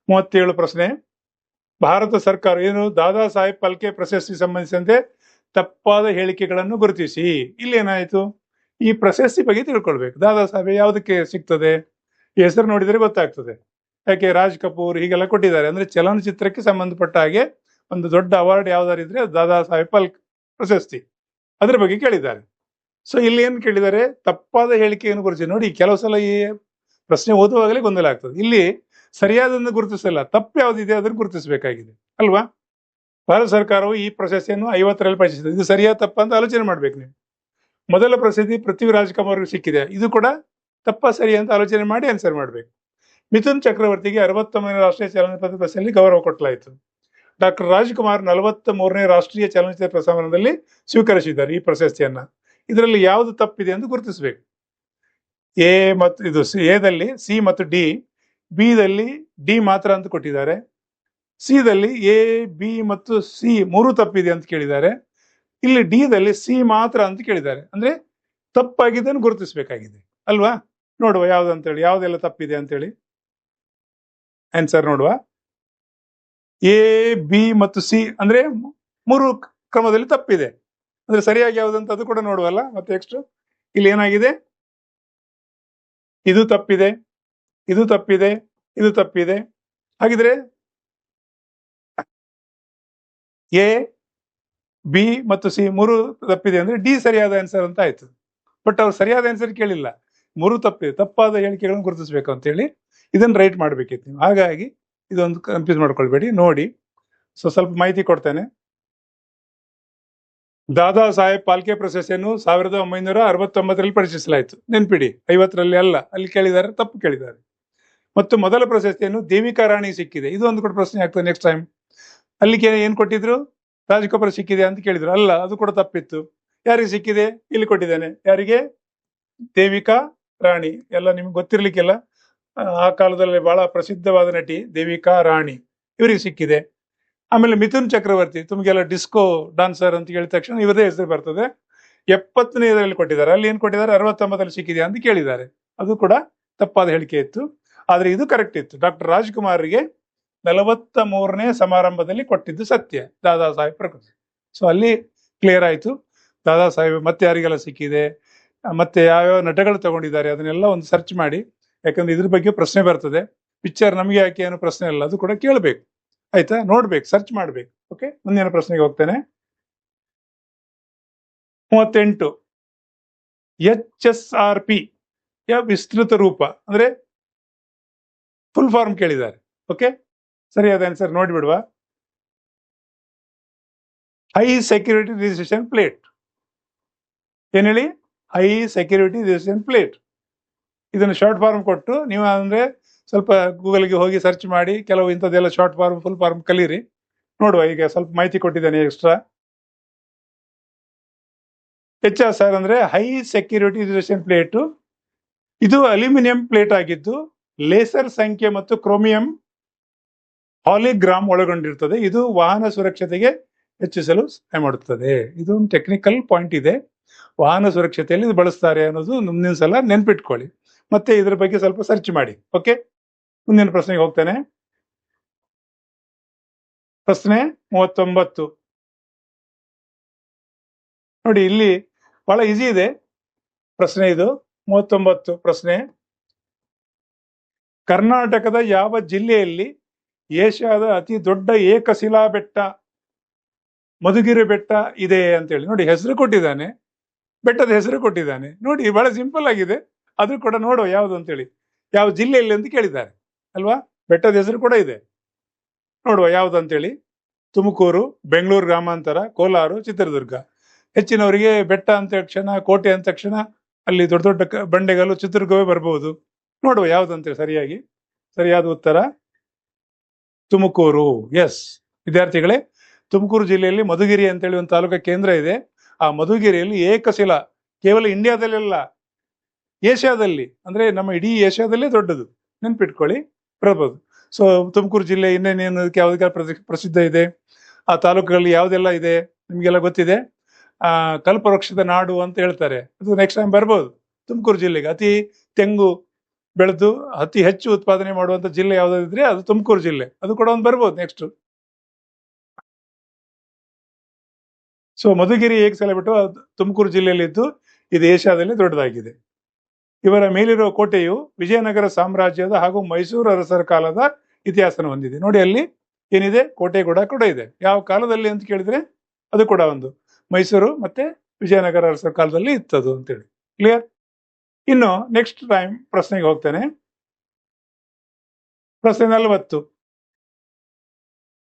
37 ಪ್ರಶ್ನೆ. ಭಾರತ ಸರ್ಕಾರ ಏನು ದಾದಾ ಸಾಹೇಬ್ ಫಾಲ್ಕೆ ಪ್ರಶಸ್ತಿ ಸಂಬಂಧಿಸಿದಂತೆ ತಪ್ಪಾದ ಹೇಳಿಕೆಗಳನ್ನು ಗುರುತಿಸಿ. ಇಲ್ಲಿ ಏನಾಯ್ತು? ಈ ಪ್ರಶಸ್ತಿ ಬಗ್ಗೆ ತಿಳ್ಕೊಳ್ಬೇಕು. ದಾದಾ ಸಾಹೇಬ್ ಯಾವುದಕ್ಕೆ ಸಿಗ್ತದೆ? ಈ ಹೆಸರು ನೋಡಿದ್ರೆ ಗೊತ್ತಾಗ್ತದೆ. ಯಾಕೆ ರಾಜ್ ಕಪೂರ್ ಹೀಗೆಲ್ಲ ಕೊಟ್ಟಿದ್ದಾರೆ. ಅಂದ್ರೆ ಚಲನಚಿತ್ರಕ್ಕೆ ಸಂಬಂಧಪಟ್ಟ ಹಾಗೆ ಒಂದು ದೊಡ್ಡ ಅವಾರ್ಡ್ ಯಾವ್ದಾರು ಇದ್ರೆ ಅದು ದಾದಾ ಸಾಹೇಬ್ ಫಾಲ್ಕೆ ಪ್ರಶಸ್ತಿ, ಅದ್ರ ಬಗ್ಗೆ ಕೇಳಿದ್ದಾರೆ. ಸೊ ಇಲ್ಲಿ ಏನ್ ಕೇಳಿದ್ದಾರೆ, ತಪ್ಪಾದ ಹೇಳಿಕೆಯನ್ನು ಗುರುತಿಸಿ. ನೋಡಿ, ಕೆಲವು ಸಲ ಈ ಪ್ರಶ್ನೆ ಓದುವಾಗಲೇ ಗೊಂದಲ ಆಗ್ತದೆ. ಇಲ್ಲಿ ಸರಿಯಾದನ್ನು ಗುರುತಿಸಲ್ಲ, ತಪ್ಪು ಯಾವ್ದಿದೆ ಅದನ್ನು ಗುರುತಿಸಬೇಕಾಗಿದೆ ಅಲ್ವಾ. ಭಾರತ ಸರ್ಕಾರವು ಈ ಪ್ರಶಸ್ತಿಯನ್ನು 50ರಲ್ಲಿ ಪರಿಚಯಿಸಿದೆ. ಇದು ಸರಿಯಾದ ತಪ್ಪ ಅಂತ ಆಲೋಚನೆ ಮಾಡ್ಬೇಕು ನೀವು. ಮೊದಲ ಪ್ರಸಿದ್ಧಿ ಪೃಥ್ವಿರಾಜ್ ಕುಮಾರ್ ಸಿಕ್ಕಿದೆ, ಇದು ಕೂಡ ತಪ್ಪ ಸರಿ ಅಂತ ಆಲೋಚನೆ ಮಾಡಿ ಆನ್ಸರ್ ಮಾಡ್ಬೇಕು. ಮಿಥುನ್ ಚಕ್ರವರ್ತಿಗೆ 69ನೇ ರಾಷ್ಟ್ರೀಯ ಚಲನಚಿತ್ರ ಪ್ರಶಸ್ತಿಯಲ್ಲಿ ಗೌರವ ಕೊಟ್ಟಲಾಯಿತು. ಡಾಕ್ಟರ್ ರಾಜ್ಕುಮಾರ್ 43ನೇ ರಾಷ್ಟ್ರೀಯ ಚಲನಚಿತ್ರ ಸಮಾರಂಭದಲ್ಲಿ ಸ್ವೀಕರಿಸಿದ್ದಾರೆ ಈ ಪ್ರಶಸ್ತಿಯನ್ನ. ಇದರಲ್ಲಿ ಯಾವುದು ತಪ್ಪಿದೆ ಅಂತ ಗುರುತಿಸಬೇಕು. ಎ ಮತ್ತು ಇದು ಎದಲ್ಲಿ ಸಿ ಮತ್ತು ಡಿ, ಬಿ ದಲ್ಲಿ ಡಿ ಮಾತ್ರ ಅಂತ ಕೊಟ್ಟಿದ್ದಾರೆ, ಸಿ ದಲ್ಲಿ ಎ ಬಿ ಮತ್ತು ಸಿ 3 ತಪ್ಪಿದೆ ಅಂತ ಕೇಳಿದ್ದಾರೆ. ಇಲ್ಲಿ ಡಿ ದಲ್ಲಿ ಸಿ ಮಾತ್ರ ಅಂತ ಕೇಳಿದ್ದಾರೆ. ಅಂದ್ರೆ ತಪ್ಪಾಗಿದ್ದನ್ನು ಗುರುತಿಸಬೇಕಾಗಿದೆ ಅಲ್ವಾ. ನೋಡುವ ಯಾವ್ದಂತೇಳಿ, ಯಾವ್ದೆಲ್ಲ ತಪ್ಪಿದೆ ಅಂತೇಳಿ ಆನ್ಸರ್ ನೋಡುವ. ಎ ಬಿ ಮತ್ತು ಸಿ ಅಂದ್ರೆ 3 ಕ್ರಮದಲ್ಲಿ ತಪ್ಪಿದೆ. ಅಂದ್ರೆ ಸರಿಯಾಗಿ ಯಾವ್ದಂತ ಅದು ಕೂಡ ನೋಡುವಲ್ಲ. ಮತ್ತೆ ನೆಕ್ಸ್ಟ್ ಇಲ್ಲಿ ಏನಾಗಿದೆ, ಇದು ತಪ್ಪಿದೆ, ಇದು ತಪ್ಪಿದೆ, ಇದು ತಪ್ಪಿದೆ. ಹಾಗಿದ್ರೆ ಎ ಬಿ ಮತ್ತು ಸಿ 3 ತಪ್ಪಿದೆ ಅಂದ್ರೆ ಡಿ ಸರಿಯಾದ ಆನ್ಸರ್ ಅಂತ ಆಯ್ತು. ಬಟ್ ಅವ್ರು ಸರಿಯಾದ ಆನ್ಸರ್ ಕೇಳಿಲ್ಲ, 3 ತಪ್ಪಿದೆ, ತಪ್ಪಾದ ಹೇಳಿಕೆಗಳನ್ನು ಗುರುತಿಸಬೇಕು ಅಂತ ಹೇಳಿ ಇದನ್ನ ರೈಟ್ ಮಾಡ್ಬೇಕಿತ್ತು ನೀವು. ಹಾಗಾಗಿ ಇದೊಂದು ಕನ್ಫ್ಯೂಸ್ ಮಾಡ್ಕೊಳ್ಬೇಡಿ. ನೋಡಿ, ಸೊ ಸ್ವಲ್ಪ ಮಾಹಿತಿ ಕೊಡ್ತೇನೆ. ದಾದಾ ಸಾಹೇಬ್ ಫಾಲ್ಕೆ ಪ್ರಶಸ್ತಿಯನ್ನು 1969ರಲ್ಲಿ ಪರಿಚಯಿಸಲಾಯಿತು. ನೆನ್ಪಿಡಿ, 50ರಲ್ಲಿ ಅಲ್ಲ, ಅಲ್ಲಿ ಕೇಳಿದ್ದಾರೆ, ತಪ್ಪು ಕೇಳಿದ್ದಾರೆ. ಮತ್ತು ಮೊದಲ ಪ್ರಶಸ್ತಿಯನ್ನು ದೇವಿಕಾ ರಾಣಿ ಸಿಕ್ಕಿದೆ. ಇದು ಒಂದು ಕೂಡ ಪ್ರಶ್ನೆ ಆಗ್ತದೆ ನೆಕ್ಸ್ಟ್ ಟೈಮ್. ಅಲ್ಲಿ ಏನ್ ಕೊಟ್ಟಿದ್ರು, ರಾಜ್ಕುಮಾರ್ ಸಿಕ್ಕಿದೆ ಅಂತ ಕೇಳಿದ್ರು, ಅಲ್ಲ, ಅದು ಕೂಡ ತಪ್ಪಿತ್ತು. ಯಾರಿಗೆ ಸಿಕ್ಕಿದೆ, ಇಲ್ಲಿ ಕೊಟ್ಟಿದ್ದೇನೆ, ಯಾರಿಗೆ, ದೇವಿಕಾ ರಾಣಿ. ಎಲ್ಲ ನಿಮ್ಗೆ ಗೊತ್ತಿರ್ಲಿಕ್ಕಿಲ್ಲ, ಆ ಕಾಲದಲ್ಲಿ ಬಹಳ ಪ್ರಸಿದ್ಧವಾದ ನಟಿ ದೇವಿಕಾ ರಾಣಿ, ಇವರಿಗೆ ಸಿಕ್ಕಿದೆ. ಆಮೇಲೆ ಮಿಥುನ್ ಚಕ್ರವರ್ತಿ, ತುಮಗೆಲ್ಲ ಡಿಸ್ಕೋ ಡಾನ್ಸರ್ ಅಂತ ಹೇಳಿದ ತಕ್ಷಣ ಇವರದೇ ಹೆಸರು ಬರ್ತದೆ, 70ನೇದರಲ್ಲಿ ಕೊಟ್ಟಿದ್ದಾರೆ. ಅಲ್ಲಿ ಏನ್ ಕೊಟ್ಟಿದ್ದಾರೆ, 69ರಲ್ಲಿ ಸಿಕ್ಕಿದೆ ಅಂತ ಕೇಳಿದ್ದಾರೆ. ಅದು ಕೂಡ ತಪ್ಪಾದ ಹೇಳಿಕೆ ಇತ್ತು. ಆದ್ರೆ ಇದು ಕರೆಕ್ಟ್ ಇತ್ತು. ಡಾಕ್ಟರ್ ರಾಜ್ಕುಮಾರ್ಗೆ 43ನೇ ಸಮಾರಂಭದಲ್ಲಿ ಕೊಟ್ಟಿದ್ದು ಸತ್ಯ, ದಾದಾ ಸಾಹೇಬ್ ಪ್ರಶಸ್ತಿ. ಸೊ ಅಲ್ಲಿ ಕ್ಲಿಯರ್ ಆಯ್ತು ದಾದಾ ಸಾಹೇಬ್. ಮತ್ತೆ ಯಾರಿಗೆಲ್ಲ ಸಿಕ್ಕಿದೆ, ಮತ್ತೆ ಯಾವ್ಯಾವ ನಟಗಳು ತಗೊಂಡಿದ್ದಾರೆ, ಅದನ್ನೆಲ್ಲ ಒಂದು ಸರ್ಚ್ ಮಾಡಿ. ಯಾಕಂದ್ರೆ ಇದ್ರ ಬಗ್ಗೆ ಪ್ರಶ್ನೆ ಬರ್ತದೆ. ಪಿಕ್ಚರ್ ನಮಗೆ ಯಾಕೆ ಏನೋ ಪ್ರಶ್ನೆ ಅಲ್ಲ, ಅದು ಕೂಡ ಕೇಳಬೇಕು ಆಯ್ತಾ, ನೋಡ್ಬೇಕು, ಸರ್ಚ್ ಮಾಡ್ಬೇಕು. ಓಕೆ, ಮುಂದಿನ ಪ್ರಶ್ನೆಗೆ ಹೋಗ್ತೇನೆ. 38 HSRP ಯ ವಿಸ್ತೃತ ರೂಪ ಅಂದ್ರೆ ಫುಲ್ ಫಾರ್ಮ್ ಕೇಳಿದ್ದಾರೆ. ಓಕೆ, ಸರಿಯಾದ ಆನ್ಸರ್ ನೋಡಿಬಿಡುವ. High security registration plate. ಏನ್ ಹೇಳಿ, ಹೈ ಸೆಕ್ಯೂರಿಟಿ ರಿಜಿಸ್ಟ್ರೇಷನ್ ಪ್ಲೇಟ್. ಇದನ್ನು ಶಾರ್ಟ್ ಫಾರ್ಮ್ ಕೊಟ್ಟು ನೀವು ಅಂದ್ರೆ ಸ್ವಲ್ಪ ಗೂಗಲ್ಗೆ ಹೋಗಿ ಸರ್ಚ್ ಮಾಡಿ, ಕೆಲವು ಇಂಥದ್ದೆಲ್ಲ ಶಾರ್ಟ್ ಫಾರ್ಮ್ ಫುಲ್ ಫಾರ್ಮ್ ಕಲೀರಿ. ನೋಡುವ, ಈಗ ಸ್ವಲ್ಪ ಮಾಹಿತಿ ಕೊಟ್ಟಿದ್ದೇನೆ ಎಕ್ಸ್ಟ್ರಾ. HSR ಅಂದ್ರೆ ಹೈ ಸೆಕ್ಯೂರಿಟಿ ರಿಜಿಸ್ಟ್ರೇಷನ್ ಪ್ಲೇಟ್. ಇದು ಅಲ್ಯೂಮಿನಿಯಂ ಪ್ಲೇಟ್ ಆಗಿದ್ದು ಲೇಸರ್ ಸಂಖ್ಯೆ ಮತ್ತು ಕ್ರೋಮಿಯಂ ಹಾಲಿಗ್ರಾಮ್ ಒಳಗೊಂಡಿರ್ತದೆ. ಇದು ವಾಹನ ಸುರಕ್ಷತೆಗೆ ಹೆಚ್ಚಿಸಲು ಸಹಾಯ ಮಾಡುತ್ತದೆ. ಇದು ಒಂದು ಟೆಕ್ನಿಕಲ್ ಪಾಯಿಂಟ್ ಇದೆ, ವಾಹನ ಸುರಕ್ಷತೆಯಲ್ಲಿ ಇದು ಬಳಸ್ತಾರೆ ಅನ್ನೋದು ಮುಂದಿನ ಸಲ ನೆನ್ಪಿಟ್ಕೊಳ್ಳಿ. ಮತ್ತೆ ಇದ್ರ ಬಗ್ಗೆ ಸ್ವಲ್ಪ ಸರ್ಚ್ ಮಾಡಿ. ಓಕೆ, ಮುಂದಿನ ಪ್ರಶ್ನೆಗೆ ಹೋಗ್ತೇನೆ. ಪ್ರಶ್ನೆ 39 ನೋಡಿ, ಇಲ್ಲಿ ಬಹಳ ಈಸಿ ಇದೆ ಪ್ರಶ್ನೆ ಇದು. 39 ಪ್ರಶ್ನೆ, ಕರ್ನಾಟಕದ ಯಾವ ಜಿಲ್ಲೆಯಲ್ಲಿ ಏಷ್ಯಾದ ಅತಿ ದೊಡ್ಡ ಏಕಶಿಲಾ ಬೆಟ್ಟ ಮಧುಗಿರಿ ಬೆಟ್ಟ ಇದೆ ಅಂತೇಳಿ. ನೋಡಿ, ಹೆಸರು ಕೊಟ್ಟಿದ್ದಾನೆ, ಬೆಟ್ಟದ ಹೆಸರು ಕೊಟ್ಟಿದ್ದಾನೆ. ನೋಡಿ, ಬಹಳ ಸಿಂಪಲ್ ಆಗಿದೆ. ಅದು ಕೂಡ ನೋಡುವ ಯಾವುದು ಅಂತೇಳಿ, ಯಾವ ಜಿಲ್ಲೆಯಲ್ಲಿ ಅಂತ ಕೇಳಿದ್ದಾರೆ ಅಲ್ವಾ. ಬೆಟ್ಟದ ಹೆಸರು ಕೂಡ ಇದೆ, ನೋಡುವ ಯಾವ್ದು ಅಂತೇಳಿ. ತುಮಕೂರು, ಬೆಂಗಳೂರು ಗ್ರಾಮಾಂತರ, ಕೋಲಾರ, ಚಿತ್ರದುರ್ಗ. ಹೆಚ್ಚಿನವರಿಗೆ ಬೆಟ್ಟ ಅಂತ ತಕ್ಷಣ, ಕೋಟೆ ಅಂತ ತಕ್ಷಣ ಅಲ್ಲಿ ದೊಡ್ಡ ದೊಡ್ಡ ಬಂಡೆಗಳು ಚಿತ್ರದುರ್ಗವೇ ಬರಬಹುದು. ನೋಡುವ ಯಾವ್ದು ಅಂತೇಳಿ. ಸರಿಯಾದ ಉತ್ತರ ತುಮಕೂರು. ಎಸ್ ವಿದ್ಯಾರ್ಥಿಗಳೇ, ತುಮಕೂರು ಜಿಲ್ಲೆಯಲ್ಲಿ ಮಧುಗಿರಿ ಅಂತೇಳಿ ಒಂದು ತಾಲೂಕಾ ಕೇಂದ್ರ ಇದೆ. ಆ ಮಧುಗಿರಿಯಲ್ಲಿ ಏಕಶಿಲಾ, ಕೇವಲ ಇಂಡಿಯಾದಲ್ಲೆಲ್ಲ, ಏಷ್ಯಾದಲ್ಲಿ, ಅಂದ್ರೆ ನಮ್ಮ ಇಡೀ ಏಷ್ಯಾದಲ್ಲೇ ದೊಡ್ಡದು, ನೆನ್ಪಿಟ್ಕೊಳ್ಳಿ, ಬರ್ಬೋದು. ಸೊ ತುಮಕೂರು ಜಿಲ್ಲೆ ಇನ್ನೇನೇನು ಯಾವ್ದಕ್ಕೆ ಪ್ರಸಿದ್ಧ ಇದೆ, ಆ ತಾಲೂಕುಗಳಲ್ಲಿ ಯಾವ್ದೆಲ್ಲ ಇದೆ ನಿಮ್ಗೆಲ್ಲ ಗೊತ್ತಿದೆ. ಕಲ್ಪವೃಕ್ಷದ ನಾಡು ಅಂತ ಹೇಳ್ತಾರೆ, ಅದು ನೆಕ್ಸ್ಟ್ ಟೈಮ್ ಬರ್ಬೋದು. ತುಮಕೂರು ಜಿಲ್ಲೆಗೆ ಅತಿ ತೆಂಗು ಬೆಳೆದು ಅತಿ ಹೆಚ್ಚು ಉತ್ಪಾದನೆ ಮಾಡುವಂತ ಜಿಲ್ಲೆ ಯಾವ್ದಾದ್ರೆ ಅದು ತುಮಕೂರು ಜಿಲ್ಲೆ, ಅದು ಕೂಡ ಒಂದು ಬರ್ಬೋದು ನೆಕ್ಸ್ಟ್. ಸೊ ಮಧುಗಿರಿ ಏಕಶಿಲಾ ಬೆಟ್ಟ ತುಮಕೂರು ಜಿಲ್ಲೆಯಲ್ಲಿದ್ದು ಇದು ಏಷ್ಯಾದಲ್ಲಿ ದೊಡ್ಡದಾಗಿದೆ. ಇವರ ಮೇಲಿರುವ ಕೋಟೆಯು ವಿಜಯನಗರ ಸಾಮ್ರಾಜ್ಯದ ಹಾಗೂ ಮೈಸೂರು ಅರಸರ ಕಾಲದ ಇತಿಹಾಸನ ಹೊಂದಿದೆ. ನೋಡಿ, ಅಲ್ಲಿ ಏನಿದೆ, ಕೋಟೆಗೂಡ ಕೂಡ ಇದೆ. ಯಾವ ಕಾಲದಲ್ಲಿ ಅಂತ ಕೇಳಿದ್ರೆ ಅದು ಕೂಡ ಒಂದು ಮೈಸೂರು ಮತ್ತೆ ವಿಜಯನಗರ ಅರಸರ ಕಾಲದಲ್ಲಿ ಇತ್ತದು ಅಂತೇಳಿ. ಕ್ಲಿಯರ್? ಇನ್ನು ನೆಕ್ಸ್ಟ್ ಟೈಮ್ ಪ್ರಶ್ನೆಗೆ ಹೋಗ್ತೇನೆ. ಪ್ರಶ್ನೆ 40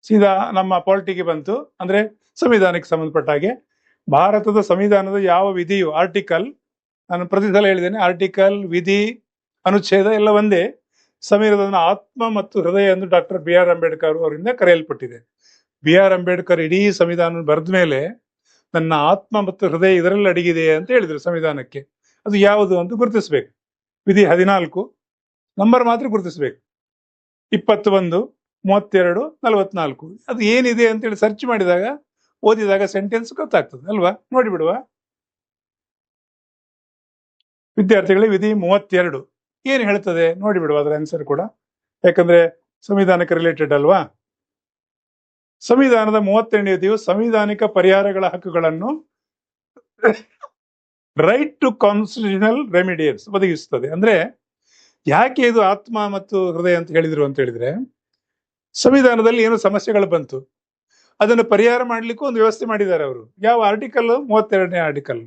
ಸೀದಾ ನಮ್ಮ ಪಾಲಿಟಿಗೆ ಬಂತು. ಅಂದ್ರೆ ಸಂವಿಧಾನಕ್ಕೆ ಸಂಬಂಧಪಟ್ಟ ಹಾಗೆ ಭಾರತದ ಸಂವಿಧಾನದ ಯಾವ ವಿಧಿಯು, ಆರ್ಟಿಕಲ್, ನಾನು ಪ್ರತಿ ಸಲ ಹೇಳಿದ್ದೇನೆ, ಆರ್ಟಿಕಲ್, ವಿಧಿ, ಅನುಚ್ಛೇದ ಎಲ್ಲ ಒಂದೇ. ಸಂವಿಧಾನದ ಆತ್ಮ ಮತ್ತು ಹೃದಯ ಎಂದು ಡಾಕ್ಟರ್ BR ಅಂಬೇಡ್ಕರ್ ಅವರಿಂದ ಕರೆಯಲ್ಪಟ್ಟಿದೆ. BR ಅಂಬೇಡ್ಕರ್ ಇಡೀ ಸಂವಿಧಾನ ಬರೆದ ಮೇಲೆ ನನ್ನ ಆತ್ಮ ಮತ್ತು ಹೃದಯ ಇದರಲ್ಲಿ ಅಡಗಿದೆ ಅಂತ ಹೇಳಿದ್ರು ಸಂವಿಧಾನಕ್ಕೆ. ಅದು ಯಾವುದು ಅಂತ ಗುರುತಿಸ್ಬೇಕು. ವಿಧಿ 14 ನಂಬರ್ ಮಾತ್ರ ಗುರುತಿಸ್ಬೇಕು. 21, 32, 44 ಅದು ಏನಿದೆ ಅಂತೇಳಿ ಸರ್ಚ್ ಮಾಡಿದಾಗ, ಓದಿದಾಗ ಸೆಂಟೆನ್ಸ್ ಗೊತ್ತಾಗ್ತದೆ ಅಲ್ವಾ? ನೋಡಿಬಿಡುವ ವಿದ್ಯಾರ್ಥಿಗಳಿಗೆ. ವಿಧಿ 32 ಏನು ಹೇಳ್ತದೆ ನೋಡಿಬಿಡುವ ಅದರ ಆನ್ಸರ್ ಕೂಡ, ಯಾಕಂದ್ರೆ ಸಂವಿಧಾನಕ್ಕೆ ರಿಲೇಟೆಡ್ ಅಲ್ವಾ. ಸಂವಿಧಾನದ 38ನೇ ವಿಧಿಯು ಸಂವಿಧಾನಿಕ ಪರಿಹಾರಗಳ ಹಕ್ಕುಗಳನ್ನು ರೈಟ್ ಟು ಕಾನ್ಸ್ಟಿಟ್ಯೂಷನಲ್ ರೆಮಿಡಿಯಲ್ಸ್ ಒದಗಿಸುತ್ತದೆ. ಅಂದ್ರೆ ಯಾಕೆ ಇದು ಆತ್ಮ ಮತ್ತು ಹೃದಯ ಅಂತ ಹೇಳಿದ್ರು ಅಂತ ಹೇಳಿದ್ರೆ, ಸಂವಿಧಾನದಲ್ಲಿ ಏನು ಸಮಸ್ಯೆಗಳು ಬಂತು, ಅದನ್ನು ಪರಿಹಾರ ಮಾಡ್ಲಿಕ್ಕೂ ಒಂದು ವ್ಯವಸ್ಥೆ ಮಾಡಿದ್ದಾರೆ ಅವರು. ಯಾವ ಆರ್ಟಿಕಲ್? 32ನೇ ಆರ್ಟಿಕಲ್.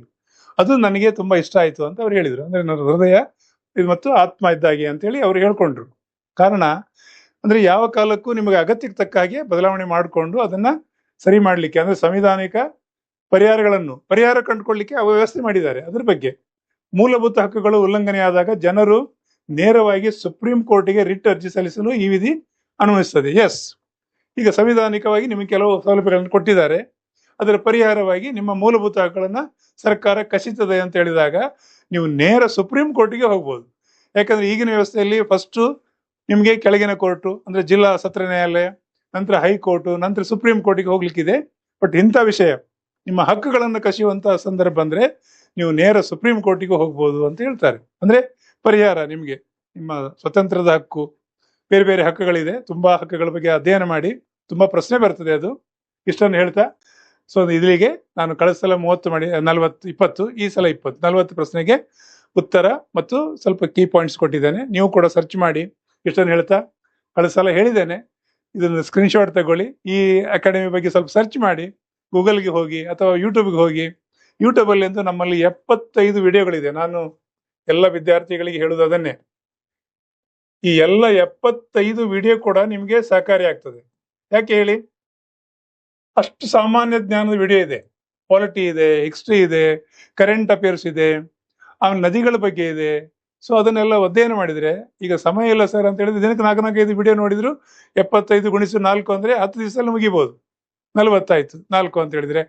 ಅದು ನನಗೆ ತುಂಬಾ ಇಷ್ಟ ಆಯ್ತು ಅಂತ ಅವ್ರು ಹೇಳಿದ್ರು. ಅಂದ್ರೆ ನನ್ನ ಹೃದಯ ಇದು ಮತ್ತು ಆತ್ಮ ಇದ್ದಾಗೆ ಅಂತ ಹೇಳಿ ಅವ್ರು ಹೇಳ್ಕೊಂಡ್ರು. ಕಾರಣ ಅಂದ್ರೆ ಯಾವ ಕಾಲಕ್ಕೂ ನಿಮಗೆ ಅಗತ್ಯಕ್ಕೆ ತಕ್ಕ ಹಾಗೆ ಬದಲಾವಣೆ ಮಾಡಿಕೊಂಡು ಅದನ್ನ ಸರಿ ಮಾಡ್ಲಿಕ್ಕೆ, ಅಂದ್ರೆ ಸಂವಿಧಾನಿಕ ಪರಿಹಾರ ಕಂಡುಕೊಳ್ಳಿಕ್ಕೆ ವ್ಯವಸ್ಥೆ ಮಾಡಿದ್ದಾರೆ. ಅದ್ರ ಬಗ್ಗೆ ಮೂಲಭೂತ ಹಕ್ಕುಗಳು ಉಲ್ಲಂಘನೆಯಾದಾಗ ಜನರು ನೇರವಾಗಿ ಸುಪ್ರೀಂ ಕೋರ್ಟಿಗೆ ರಿಟ್ ಅರ್ಜಿ ಸಲ್ಲಿಸಲು ಈ ವಿಧಿ ಅನುಮತಿಸುತ್ತದೆ. ಎಸ್, ಈಗ ಸಂವಿಧಾನಿಕವಾಗಿ ನಿಮಗೆ ಕೆಲವು ಸೌಲಭ್ಯಗಳನ್ನು ಕೊಟ್ಟಿದ್ದಾರೆ, ಅದರ ಪರಿಹಾರವಾಗಿ ನಿಮ್ಮ ಮೂಲಭೂತ ಹಕ್ಕುಗಳನ್ನ ಸರ್ಕಾರ ಕಸಿತದೆ ಅಂತ ಹೇಳಿದಾಗ ನೀವು ನೇರ ಸುಪ್ರೀಂ ಕೋರ್ಟಿಗೆ ಹೋಗ್ಬೋದು. ಯಾಕಂದ್ರೆ ಈಗಿನ ವ್ಯವಸ್ಥೆಯಲ್ಲಿ ಫಸ್ಟ್ ನಿಮಗೆ ಕೆಳಗಿನ ಕೋರ್ಟು ಅಂದ್ರೆ ಜಿಲ್ಲಾ ಸತ್ರ ನ್ಯಾಯಾಲಯ, ನಂತರ ಹೈಕೋರ್ಟು, ನಂತರ ಸುಪ್ರೀಂ ಕೋರ್ಟಿಗೆ ಹೋಗ್ಲಿಕ್ಕಿದೆ. ಬಟ್ ಇಂಥ ವಿಷಯ ನಿಮ್ಮ ಹಕ್ಕುಗಳನ್ನು ಕಸಿಯುವಂತಹ ಸಂದರ್ಭ ಬಂದ್ರೆ ನೀವು ನೇರ ಸುಪ್ರೀಂ ಕೋರ್ಟಿಗೆ ಹೋಗ್ಬೋದು ಅಂತ ಹೇಳ್ತಾರೆ. ಅಂದ್ರೆ ಪರಿಹಾರ ನಿಮಗೆ, ನಿಮ್ಮ ಸ್ವತಂತ್ರದ ಹಕ್ಕು, ಬೇರೆ ಬೇರೆ ಹಕ್ಕುಗಳಿದೆ, ತುಂಬಾ ಹಕ್ಕುಗಳ ಬಗ್ಗೆ ಅಧ್ಯಯನ ಮಾಡಿ, ತುಂಬಾ ಪ್ರಶ್ನೆ ಬರ್ತದೆ ಅದು. ಇಷ್ಟನ್ನು ಹೇಳ್ತಾ ಸೊ ಇಲ್ಲಿಗೆ ನಾನು ಕಳೆದ ಸಲ 30 ಮಾಡಿ 40, 20, ಈ ಸಲ 20, 40 ಪ್ರಶ್ನೆಗೆ ಉತ್ತರ ಮತ್ತು ಸ್ವಲ್ಪ ಕೀ ಪಾಯಿಂಟ್ಸ್ ಕೊಟ್ಟಿದ್ದೇನೆ. ನೀವು ಕೂಡ ಸರ್ಚ್ ಮಾಡಿ. ಇಷ್ಟನ್ನು ಹೇಳ್ತಾ ಕಳೆದ ಸಲ ಹೇಳಿದ್ದೇನೆ, ಇದನ್ನು ಸ್ಕ್ರೀನ್ಶಾಟ್ ತಗೊಳ್ಳಿ. ಈ ಅಕಾಡೆಮಿ ಬಗ್ಗೆ ಸ್ವಲ್ಪ ಸರ್ಚ್ ಮಾಡಿ, ಗೂಗಲ್ಗೆ ಹೋಗಿ ಅಥವಾ ಯೂಟ್ಯೂಬ್ಗೆ ಹೋಗಿ. ಯೂಟ್ಯೂಬಲ್ಲಿ ಅಂತೂ ನಮ್ಮಲ್ಲಿ 75 ವಿಡಿಯೋಗಳಿದೆ. ನಾನು ಎಲ್ಲ ವಿದ್ಯಾರ್ಥಿಗಳಿಗೆ ಹೇಳುವುದು ಅದನ್ನೇ, ಈ ಎಲ್ಲ 75 ವಿಡಿಯೋ ಕೂಡ ನಿಮಗೆ ಸಹಕಾರಿ ಆಗ್ತದೆ. ಯಾಕೆ ಹೇಳಿ? ಅಷ್ಟು ಸಾಮಾನ್ಯ ಜ್ಞಾನದ ವಿಡಿಯೋ ಇದೆ, ಪಾಲಿಟಿ ಇದೆ, ಹಿಸ್ಟ್ರಿ ಇದೆ, ಕರೆಂಟ್ ಅಫೇರ್ಸ್ ಇದೆ, ಆಮೇಲೆ ನದಿಗಳ ಬಗ್ಗೆ ಇದೆ. ಸೊ ಅದನ್ನೆಲ್ಲ ಅಧ್ಯಯನ ಮಾಡಿದ್ರೆ, ಈಗ ಸಮಯ ಇಲ್ಲ ಸರ್ ಅಂತ ಹೇಳಿದ್ರೆ ದಿನಕ್ಕೆ 4-5 ವಿಡಿಯೋ ನೋಡಿದ್ರು 75 × 4 ಅಂದ್ರೆ 10 ದಿವಸದಲ್ಲಿ ಮುಗಿಬಹುದು. 40 ಆಯ್ತು, 4 ಅಂತ ಹೇಳಿದ್ರೆ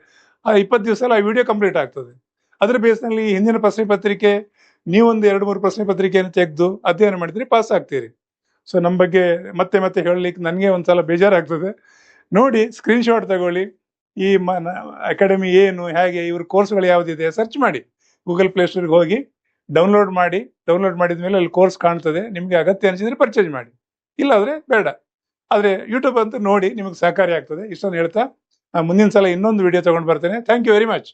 20 ದಿವಸದಲ್ಲಿ ಆ ವಿಡಿಯೋ ಕಂಪ್ಲೀಟ್ ಆಗ್ತದೆ. ಅದ್ರ ಬೇಸ್ನಲ್ಲಿ ಹಿಂದಿನ ಪ್ರಶ್ನೆ ಪತ್ರಿಕೆ ನೀವೊಂದು 2-3 ಪ್ರಶ್ನೆ ಪತ್ರಿಕೆಯನ್ನು ತೆಗೆದು ಅಧ್ಯಯನ ಮಾಡಿದ್ರೆ ಪಾಸ್ ಆಗ್ತೀರಿ. ಸೊ ನಮ್ಮ ಬಗ್ಗೆ ಮತ್ತೆ ಮತ್ತೆ ಹೇಳಲಿಕ್ಕೆ ನನಗೆ ಒಂದ್ಸಲ ಬೇಜಾರಾಗ್ತದೆ. ನೋಡಿ, ಸ್ಕ್ರೀನ್ಶಾಟ್ ತಗೊಳ್ಳಿ. ಈ ಅಕಾಡೆಮಿ ಏನು, ಹೇಗೆ, ಇವ್ರ ಕೋರ್ಸ್ಗಳು ಯಾವುದಿದೆ ಸರ್ಚ್ ಮಾಡಿ. ಗೂಗಲ್ ಪ್ಲೇಸ್ಟೋರ್ಗೆ ಹೋಗಿ ಡೌನ್ಲೋಡ್ ಮಾಡಿದ ಮೇಲೆ ಅಲ್ಲಿ ಕೋರ್ಸ್ ಕಾಣ್ತದೆ. ನಿಮಗೆ ಅಗತ್ಯ ಅನಿಸಿದ್ರೆ ಪರ್ಚೇಸ್ ಮಾಡಿ, ಇಲ್ಲಾಂದ್ರೆ ಬೇಡ. ಆದರೆ ಯೂಟ್ಯೂಬ್ ಅಂತ ನೋಡಿ, ನಿಮಗೆ ಸಹಕಾರಿ ಆಗ್ತದೆ. ಇಷ್ಟನ್ನು ಹೇಳ್ತಾ ಮುಂದಿನ ಸಲ ಇನ್ನೊಂದು ವಿಡಿಯೋ ತಗೊಂಡು ಬರ್ತೇನೆ. Thank you very much.